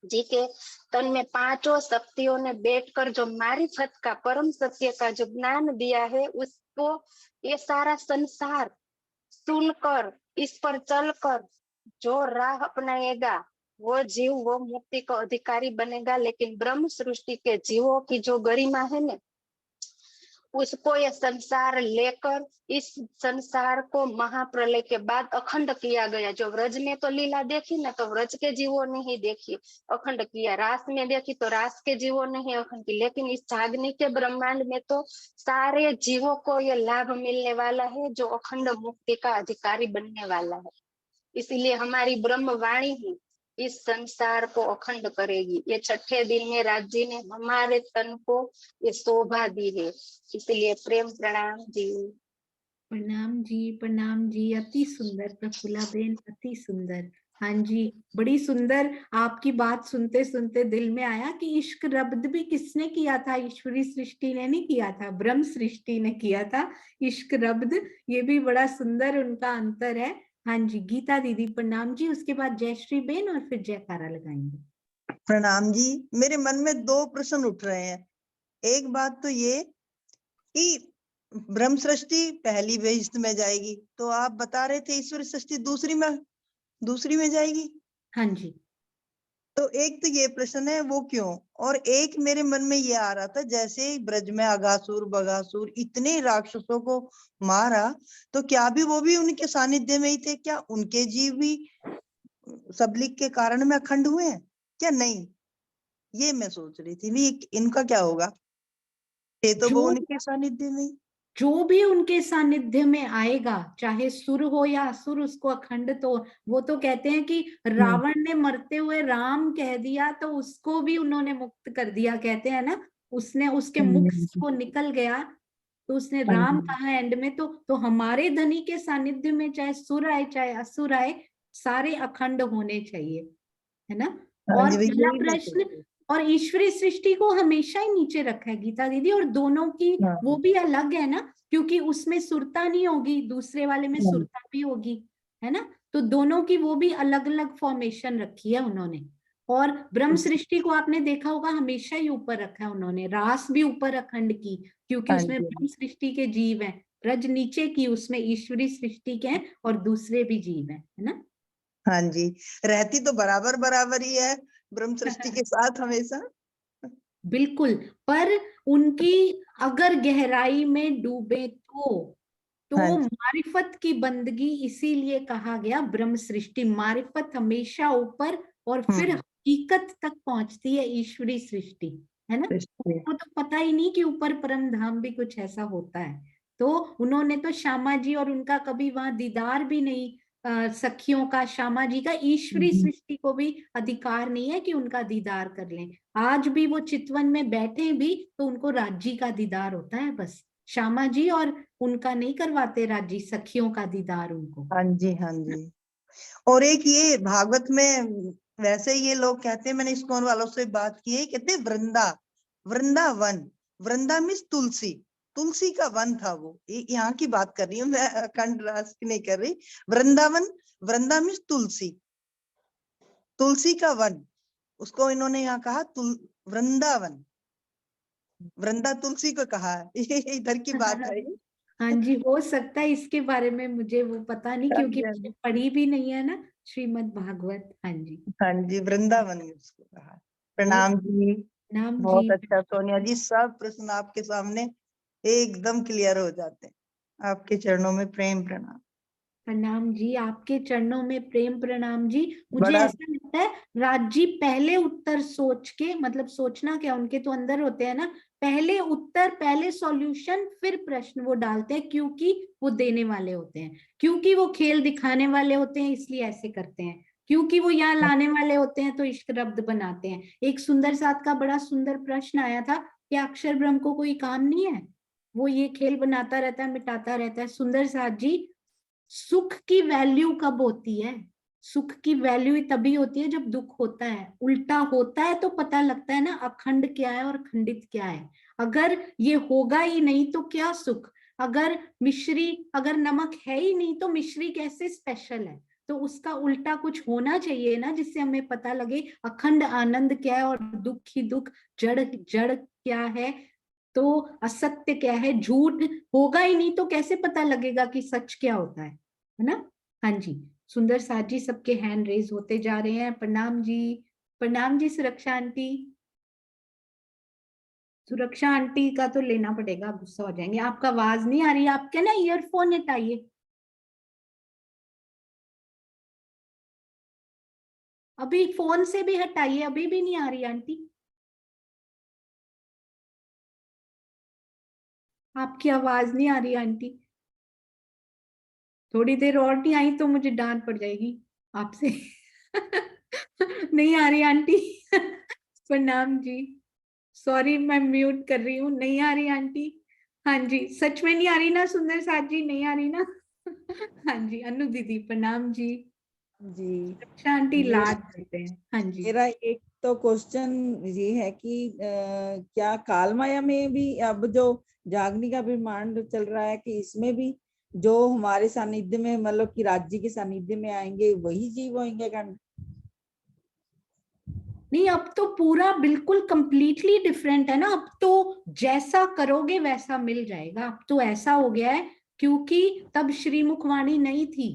जी के तन में 5 शक्तियों ने बैठकर जो मारिफत का, परम सत्य का जो ज्ञान दिया है, उसको ये सारा संसार सुनकर, इस पर चलकर जो राह अपनाएगा वो जीव वो मुक्ति का अधिकारी बनेगा, लेकिन ब्रह्म सृष्टि के जीवों की जो गरिमा है ना, उसको ये संसार लेकर इस संसार को महाप्रलय के बाद अखंड किया गया। जो व्रज में तो लीला देखी ना, तो व्रज के जीवों ने ही देखी, अखंड किया। रास में देखी तो रास के जीवों ने ही अखंड की। लेकिन इस जागने के ब्रह्मांड में तो सारे जीवों को ये लाभ मिलने वाला है, जो अखंड मुक्ति का अधिकारी बनने वाला है। इसीलिए हमारी ब्रह्म वाणी ही इस संसार को अखंड करेगी। ये छठे दिन में राज जी ने हमारे तन को ये शोभा दी है, इसलिए प्रेम प्रणाम जी। प्रणाम जी, प्रणाम जी। अति सुंदर प्रफुल्ला बेन, अति सुंदर। हाँ जी, बड़ी सुंदर। आपकी बात सुनते सुनते दिल में आया कि इश्क रब्द भी किसने किया था? ईश्वरी सृष्टि ने नहीं किया था, ब्रह्म सृष्टि ने किया था इश्क रब्द। ये भी बड़ा सुंदर उनका अंतर है। हाँ जी, गीता दीदी प्रणाम जी। उसके बाद जयश्री बेन और फिर जयकारा लगाएंगे। प्रणाम जी। मेरे मन में 2 प्रश्न उठ रहे हैं। एक बात तो ये कि ब्रह्म सृष्टि पहली बेहिस्त में जाएगी, तो आप बता रहे थे ईश्वर सृष्टि दूसरी में जाएगी। हाँ जी। तो एक तो ये प्रश्न है, वो क्यों? और एक मेरे मन में ये आ रहा था, जैसे ब्रज में अगासुर बगासुर इतने राक्षसों को मारा, तो क्या भी वो भी उनके सानिध्य में ही थे? क्या उनके जीव भी सबलिक के कारण में अखंड हुए हैं क्या? नहीं, ये मैं सोच रही थी भी इनका क्या होगा। ये तो वो उनके सानिध्य में ही। जो भी उनके सानिध्य में आएगा, चाहे सुर हो या असुर, उसको अखंड तो वो तो कहते हैं कि रावण ने मरते हुए राम कह दिया तो उसको भी उन्होंने मुक्त कर दिया, कहते हैं ना। उसने उसके मुख से वो निकल गया तो उसने राम कहा एंड में। तो हमारे धनी के सानिध्य में चाहे सुर आए चाहे असुर आए, सारे अखंड होने चाहिए, है ना। और पहला प्रश्न, और ईश्वरी सृष्टि को हमेशा ही नीचे रखा है गीता दीदी, और दोनों की वो भी अलग है ना, क्योंकि उसमें सुरता नहीं होगी, दूसरे वाले में सुरता भी होगी, है ना। तो दोनों की वो भी अलग अलग फॉर्मेशन रखी है उन्होंने। और ब्रह्म सृष्टि को आपने देखा होगा हमेशा ही ऊपर रखा है उन्होंने। रास भी ऊपर अखंड की, क्योंकि उसमें ब्रह्म सृष्टि के जीव हैं। ब्रज नीचे की, उसमें ईश्वरी सृष्टि के हैं और दूसरे भी जीव हैं, है ना। हाँ जी, रहती तो बराबर बराबर ही है ब्रह्म सृष्टि के साथ हमेशा। बिल्कुल, पर उनकी अगर गहराई में डूबे तो मारिफत की बंदगी, इसीलिए कहा गया ब्रह्म सृष्टि। मारिफत हमेशा ऊपर और फिर हकीकत तक पहुंचती है ईश्वरी सृष्टि, है ना। उनको तो पता ही नहीं कि ऊपर परम धाम भी कुछ ऐसा होता है। तो उन्होंने तो श्यामा जी और उनका कभी वहां दीदार भी नहीं, सखियों का, श्यामा जी का ईश्वरी सृष्टि को भी अधिकार नहीं है कि उनका दीदार कर लें। आज भी वो चितवन में बैठे भी तो उनको राज्य का दीदार होता है बस। श्यामा जी और उनका नहीं करवाते राज्य, सखियों का दीदार उनको। हाँ जी, हाँ जी। और एक ये भागवत में वैसे ये लोग कहते हैं, मैंने इस्कॉन वालों से बात की है, कहते वृंदावन। वृंदा मीन्स तुलसी का वन था वो। यहाँ की बात कर रही हूँ मैं, अखंड रास की नहीं कर रही। वृंदा मीन्स तुलसी का वन, उसको इन्होंने यहाँ कहा वृंदावन। वृंदा तुलसी को कहा है, इधर की बात है। हाँ जी, हो सकता है, इसके बारे में मुझे वो पता नहीं, क्योंकि मैंने पढ़ी भी नहीं है ना श्रीमद् भागवत। हाँ जी, हाँ जी, वृंदावन में उसको कहा। प्रणाम जी। बहुत अच्छा सोनिया जी, सब प्रश्न आपके सामने एकदम क्लियर हो जाते हैं। आपके चरणों में प्रेम प्रणाम। प्रणाम जी, आपके चरणों में प्रेम प्रणाम जी। मुझे ऐसा लगता है राज जी पहले उत्तर सोच के, मतलब सोचना क्या, उनके तो अंदर होते हैं ना, पहले उत्तर, पहले सॉल्यूशन, फिर प्रश्न वो डालते हैं, क्योंकि वो देने वाले होते हैं, क्योंकि वो खेल दिखाने वाले होते हैं, इसलिए ऐसे करते हैं, क्योंकि वो यहाँ लाने वाले होते हैं तो इश्क रब्द बनाते हैं। एक सुंदर साथ का बड़ा सुंदर प्रश्न आया था कि अक्षर ब्रह्म को कोई काम नहीं है, वो ये खेल बनाता रहता है, मिटाता रहता है। सुंदर साथ जी, सुख की वैल्यू कब होती है? सुख की वैल्यू तभी होती है जब दुख होता है। उल्टा होता है तो पता लगता है ना अखंड क्या है और खंडित क्या है। अगर ये होगा ही नहीं तो क्या सुख? अगर अगर नमक है ही नहीं तो मिश्री कैसे स्पेशल है? तो उसका उल्टा कुछ होना चाहिए ना, जिससे हमें पता लगे अखंड आनंद क्या है और दुख ही दुख, जड़ जड़ क्या है, तो असत्य क्या है, झूठ होगा ही नहीं तो कैसे पता लगेगा कि सच क्या होता है ना। हाँ जी, सुंदर साथ जी, सबके हैंड रेज होते जा रहे हैं। प्रणाम जी सुरक्षा आंटी। सुरक्षा आंटी का तो लेना पड़ेगा, गुस्सा हो जाएंगे। आपका आवाज नहीं आ रही, आपके ना ईयरफोन हटाइए। अभी फोन से भी हटाइए, अभी भी नहीं आ रही आंटी, आपकी आवाज नहीं आ रही आंटी। थोड़ी देर और नहीं आई तो मुझे डांट पड़ जाएगी आपसे। नहीं आ रही आंटी। प्रणाम जी, सॉरी मैं म्यूट कर रही हूँ। नहीं आ रही आंटी। हाँ जी, सच में नहीं आ रही ना सुंदर साथ जी, नहीं आ रही ना। हाँ जी, अनु दीदी प्रणाम जी। जी आंटी मेरा लाड करते हैं। हाँ जी, मेरा एक तो क्वेश्चन ये है कि क्या काल माया में भी अब जो जागने का ब्रह्मांड चल रहा है कि इसमें भी जो हमारे सानिध्य में मतलब कि राज्य के सानिध्य में आएंगे वही जीव होंगे खंड? नहीं अब तो पूरा बिल्कुल कंप्लीटली डिफरेंट है ना। अब तो जैसा करोगे वैसा मिल जाएगा। अब तो ऐसा हो गया है क्योंकि तब श्री मुखवाणी नहीं थी,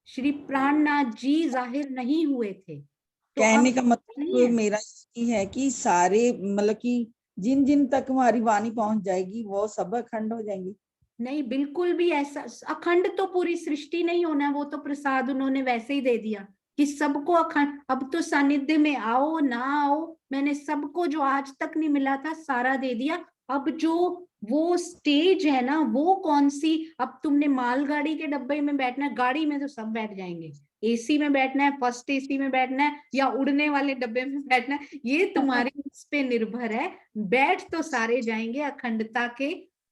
श्री प्राणनाथ जी जाहिर नहीं हुए थे, तो कहने अब का नहीं मतलब है। मेरा ये है कि सारे मतलब कि जिन जिन तक हमारी वाणी पहुंच जाएगी वो सब अखंड हो जाएंगी। नहीं बिल्कुल भी ऐसा अखंड तो पूरी सृष्टि नहीं होना है, वो तो प्रसाद उन्होंने वैसे ही दे दिया कि सबको अखंड। अब तो सानिध्य में आओ ना आओ, मैंने सबको जो आज तक नहीं मिला था सारा दे दिया। अब जो वो स्टेज है ना, वो कौन सी, अब तुमने मालगाड़ी के डब्बे में बैठना है, गाड़ी में तो सब बैठ जाएंगे, एसी में बैठना है, फर्स्ट एसी में बैठना है या उड़ने वाले डब्बे में बैठना है, ये तुम्हारी इस पे निर्भर है। बैठ तो सारे जाएंगे अखंडता के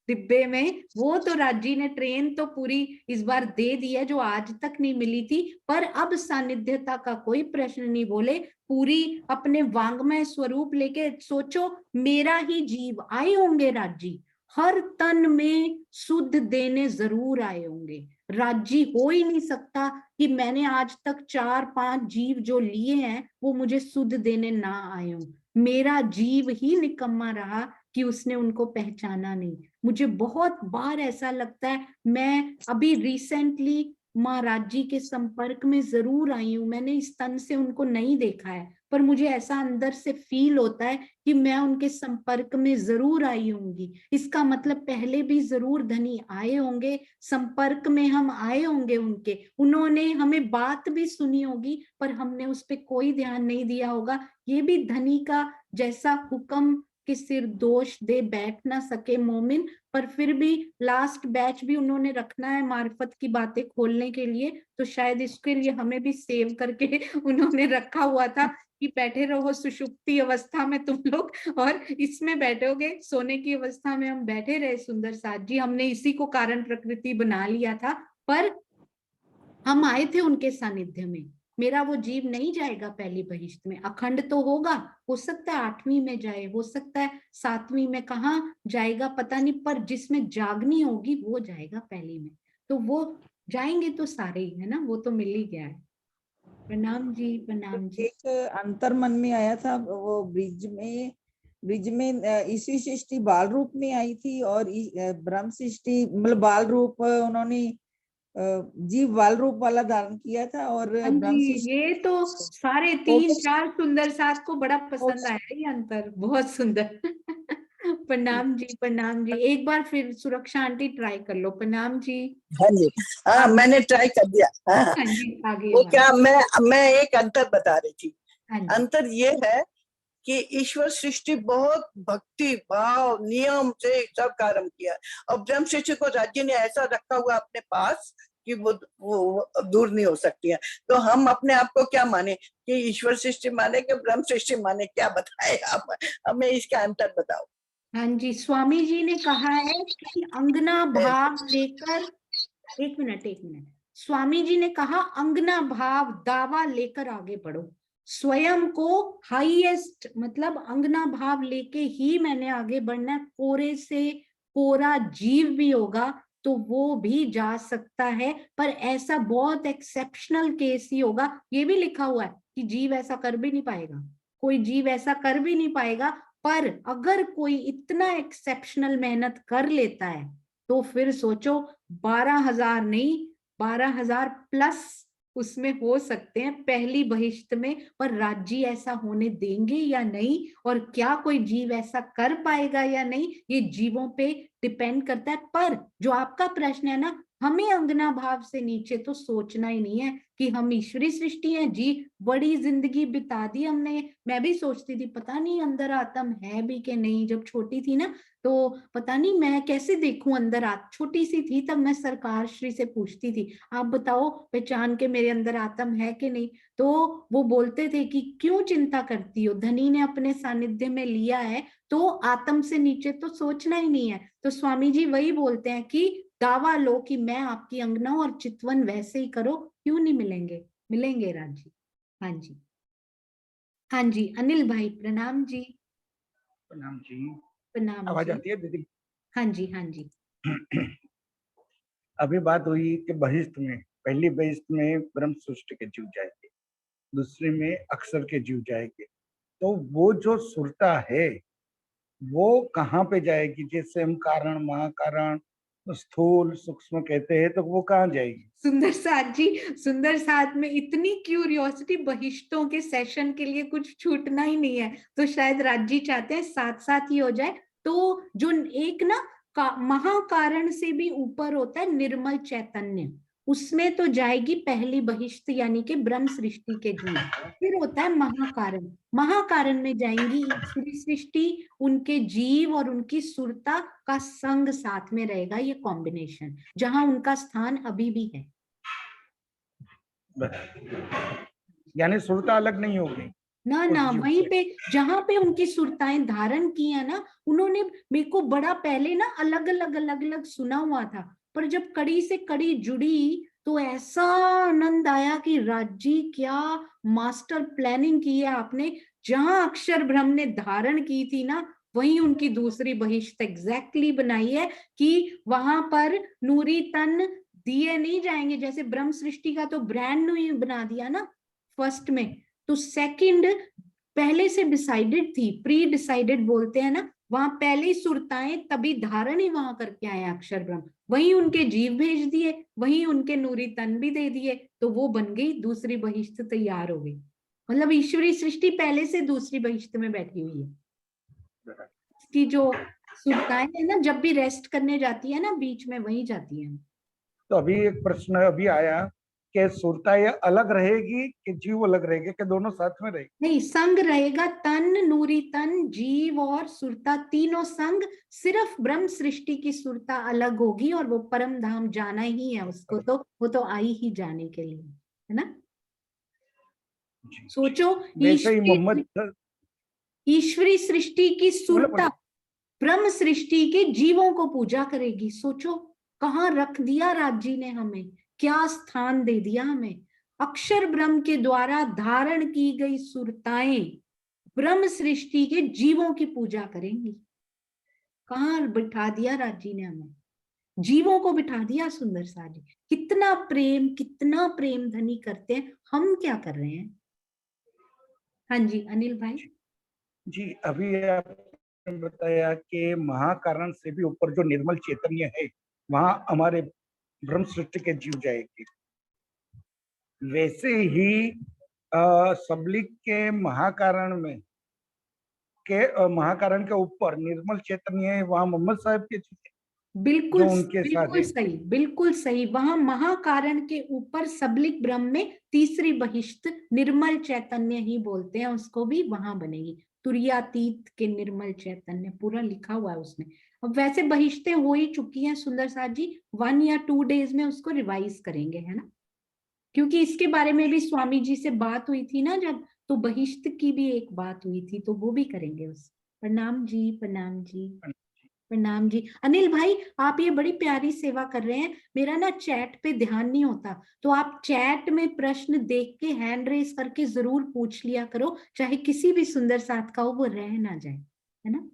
डिब्बे में। वो तो राजी ने ट्रेन तो पूरी इस बार दे दी है जो आज तक नहीं मिली थी, पर अब सानिध्यता का कोई प्रश्न नहीं। बोले पूरी अपने वांग्मय स्वरूप लेके सोचो, मेरा ही जीव आए होंगे राजी, हर तन में शुद्ध देने जरूर आए होंगे। राजी हो ही नहीं सकता कि मैंने आज तक 4-5 जीव जो लिए हैं वो मुझे शुद्ध देने ना आए हों। मेरा जीव ही निकम्मा रहा कि उसने उनको पहचाना नहीं। मुझे बहुत बार ऐसा लगता है, मैं अभी रिसेंटली माँ राज्य के संपर्क में जरूर आई हूँ, मैंने इस तन से उनको नहीं देखा है, पर मुझे ऐसा अंदर से फील होता है कि मैं उनके संपर्क में जरूर आई होंगी। इसका मतलब पहले भी जरूर धनी आए होंगे, संपर्क में हम आए होंगे उनके, उन्होंने हमें बात भी सुनी होगी पर हमने उस पर कोई ध्यान नहीं दिया होगा। ये भी धनी का जैसा हुक्म कि सिर दोष दे बैठ ना सके मोमिन, पर फिर भी लास्ट बैच भी उन्होंने रखना है मार्फत की बातें खोलने के लिए, तो शायद इसके लिए हमें भी सेव करके उन्होंने रखा हुआ था कि बैठे रहो सुषुप्ति अवस्था में तुम लोग, और इसमें बैठोगे सोने की अवस्था में। हम बैठे रहे सुंदर साथ जी, हमने इसी को कारण प्रकृति बना लिया था, पर हम आए थे उनके सानिध्य में। मेरा वो जीव नहीं जाएगा पहली बहिष्ठ में, अखंड तो होगा, हो सकता है 8वीं में जाए, हो सकता है 7वीं में, कहाँ जाएगा पता नहीं, पर जिसमें जागनी होगी वो जाएगा पहली में। तो वो जाएंगे तो सारे ही है ना, वो तो मिल ही गया है। प्रणाम जी, प्रणाम जी। एक अंतर मन में आया था, वो ब्रिज में ईश्वर सृष्टि बाल रूप में आई थी और ब्रह्म सृष्टि मतलब बाल रूप उन्होंने जीव बाल रूप वाला धारण किया था। और ब्रह्म सृष्टि ये तो सारे 3-4 सुंदर साथ को बड़ा पसंद आया ये अंतर, बहुत सुंदर। प्रणाम जी, प्रणाम जी। एक बार फिर सुरक्षा आंटी ट्राई कर लो। प्रणाम जी। हाँ जी, हाँ मैंने ट्राई कर दिया। हाँ हाँ जी, आगे वो क्या, मैं एक अंतर बता रही थी। अंतर ये है कि ईश्वर सृष्टि बहुत भक्ति भाव नियम से सब कार्य किया, और ब्रह्म सृष्टि को राज्य ने ऐसा रखा हुआ अपने पास कि वो दूर नहीं हो सकती है। तो हम अपने आप को क्या माने, कि ईश्वर सृष्टि माने कि ब्रह्म सृष्टि माने, क्या बताए आप हमें, इसका अंतर बताओ। हाँ जी, स्वामी जी ने कहा है कि अंगना भाव लेकर, एक मिनट, स्वामी जी ने कहा अंगना भाव दावा लेकर आगे बढ़ो, स्वयं को हाईएस्ट मतलब अंगना भाव लेके ही मैंने आगे बढ़ना है। कोरे से कोरा जीव भी होगा तो वो भी जा सकता है, पर ऐसा बहुत एक्सेप्शनल केस ही होगा। ये भी लिखा हुआ है कि जीव ऐसा कर भी नहीं पाएगा, कोई जीव ऐसा कर भी नहीं पाएगा, पर अगर कोई इतना एक्सेप्शनल मेहनत कर लेता है तो फिर सोचो 12,000 नहीं 12,000 प्लस उसमें हो सकते हैं पहली बहिष्त में, पर राज्य ऐसा होने देंगे या नहीं, और क्या कोई जीव ऐसा कर पाएगा या नहीं, ये जीवों पे डिपेंड करता है। पर जो आपका प्रश्न है ना, हमें अंगना भाव से नीचे तो सोचना ही नहीं है कि हम ईश्वरी सृष्टि हैं जी। बड़ी जिंदगी बिता दी हमने, मैं भी सोचती थी पता नहीं अंदर आत्म है भी कि नहीं। जब छोटी थी ना तो पता नहीं मैं कैसे देखूं अंदर छोटी सी थी तब मैं सरकार श्री से पूछती थी, आप बताओ पहचान के मेरे अंदर आत्म है कि नहीं। तो वो बोलते थे कि क्यों चिंता करती हो, धनी ने अपने सानिध्य में लिया है तो आत्म से नीचे तो सोचना ही नहीं है। तो स्वामी जी वही बोलते हैं कि दावा लो कि मैं आपकी अंगना हूं और चितवन वैसे ही करो, क्यों नहीं मिलेंगे, मिलेंगे राजी। हाँ जी, हाँ जी अनिल भाई प्रणाम जी। प्रणाम जी। प्रणाम आवाज जी। आती है दीदी? हाँ जी, हाँ जी। अभी बात हुई कि बहिष्ठ में, पहली बहिष्ठ में ब्रह्म सृष्टि के जीव जाएंगे, दूसरे में अक्षर के जीव जाएंगे। तो वो जो सुरता है वो कहाँ पे जाएगी? जैसे हम कारण, महाकारण, स्थूल, सूक्ष्म कहते हैं, तो वो कहाँ जाएगी? सुंदर साथ जी, सुंदर साथ में इतनी क्यूरियोसिटी बहिष्टों के सेशन के लिए कुछ छूटना ही नहीं है, तो शायद राज्य चाहते हैं साथ साथ ही हो जाए। तो जो एक ना महाकारण से भी ऊपर होता है निर्मल चैतन्य, उसमें तो जाएगी पहली बहिष्ट यानी कि ब्रह्म सृष्टि के जीव। फिर होता है महाकारण, महाकारण में जाएंगी ईश्वरी सृष्टि, उनके जीव और उनकी सुरता का संग साथ में रहेगा, ये कॉम्बिनेशन जहां उनका स्थान अभी भी है। यानी सुरता अलग नहीं होगी ना उस ना, जीव वहीं से। पे जहां पे उनकी सुरताएं धारण की है ना, उन्होंने मेरे को बड़ा पहले ना अलग अलग सुना हुआ था, पर जब कड़ी से कड़ी जुड़ी तो ऐसा आनंद आया कि राज्य क्या मास्टर प्लानिंग की है आपने। जहां अक्षर ब्रह्म ने धारण की थी ना, वहीं उनकी दूसरी बहिष्ट एग्जैक्टली बनाई है कि वहां पर नूरी तन दिए नहीं जाएंगे। जैसे ब्रह्म सृष्टि का तो ब्रांड न्यू बना दिया ना फर्स्ट में, तो सेकंड पहले से डिसाइडेड थी, प्री डिसाइडेड बोलते हैं ना, वहां पहले ही सुरताएं तभी धारण ही वहां करके आए अक्षर ब्रह्म, वहीं उनके जीव भेज दिए, वहीं उनके नूरी तन भी दे दिए, तो वो बन गई दूसरी बहिष्ठ तैयार हो गई। मतलब ईश्वरी सृष्टि पहले से दूसरी बहिष्ठ में बैठी हुई है। इसकी जो सुरताएं है ना, जब भी रेस्ट करने जाती है ना बीच में, वहीं जाती है। तो अभी एक प्रश्न अभी आया कि सुरता ये अलग रहेगी कि जीव अलग रहेगी, कि दोनों साथ में रहेगी? नहीं, संग रहेगा, तन नूरी तन जीव और सुरता तीनों संग। सिर्फ ब्रह्म सृष्टि की सुरता अलग होगी और वो परम धाम जाना ही है उसको, तो वो तो आई ही जाने के लिए है ना। सोचो वैसे ही मोहम्मद ईश्वरी सृष्टि की सुरता ब्रह्म सृष्टि के जीवों को पूजा करेगी। सोचो कहाँ रख दिया राज्य ने हमें, क्या स्थान दे दिया हमें। अक्षर ब्रह्म के द्वारा धारण की गई सुरताएं ब्रह्म सृष्टि के जीवों की पूजा करेंगी। कहाँ बिठा दिया राज्य ने हमें, जीवों को बिठा दिया। सुंदर सा जी, कितना प्रेम धनी करते हैं, हम क्या कर रहे हैं। हाँ जी अनिल भाई जी, अभी आपने बताया कि महाकारण से भी ऊपर जो निर्मल चैतन्य है वहां हमारे ब्रह्म सृष्टि के जीव जाएगी। वैसे ही सबलिक के महाकारण में महाकारण के ऊपर निर्मल चैतन्य है, वहां मोहम्मद साहब के बिल्कुल जो उनके साथ बिल्कुल सही, बिल्कुल सही। वहां महाकारण के ऊपर सबलिक ब्रह्म में तीसरी बहिष्ठ निर्मल चैतन्य ही बोलते हैं उसको, भी वहां बनेगी। तुरियातीत के निर्मल चैतन्य पूरा लिखा हुआ है उसमें। अब वैसे बहिष्ठें हो ही चुकी हैं सुंदर साथ जी, 1 या 2 डेज में उसको रिवाइज करेंगे है ना, क्योंकि इसके बारे में भी स्वामी जी से बात हुई थी ना जब, तो बहिष्ठ की भी एक बात हुई थी, तो वो भी करेंगे उस। प्रणाम जी, प्रणाम जी, प्रणाम जी। अनिल भाई आप ये बड़ी प्यारी सेवा कर रहे हैं, मेरा ना चैट पे ध्यान नहीं होता, तो आप चैट में प्रश्न देख के हैंड रेस करके जरूर पूछ लिया करो, चाहे किसी भी सुंदर साथ का हो, वो रह ना जाए है ना।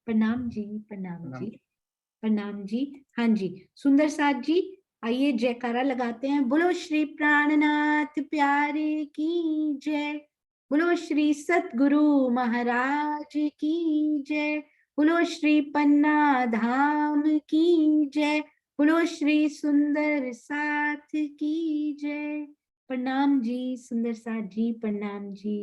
प्रणाम जी, प्रणाम जी, प्रणाम जी। हाँ जी सुंदर साथ जी, आइए जयकारा लगाते हैं। बोलो श्री प्राणनाथ प्यारे की जय, बोलो श्री सतगुरु महाराज की जय, बोलो श्री पन्ना धाम की जय, बोलो श्री सुंदर साथ की जय। प्रणाम जी सुंदर साथ जी, प्रणाम जी।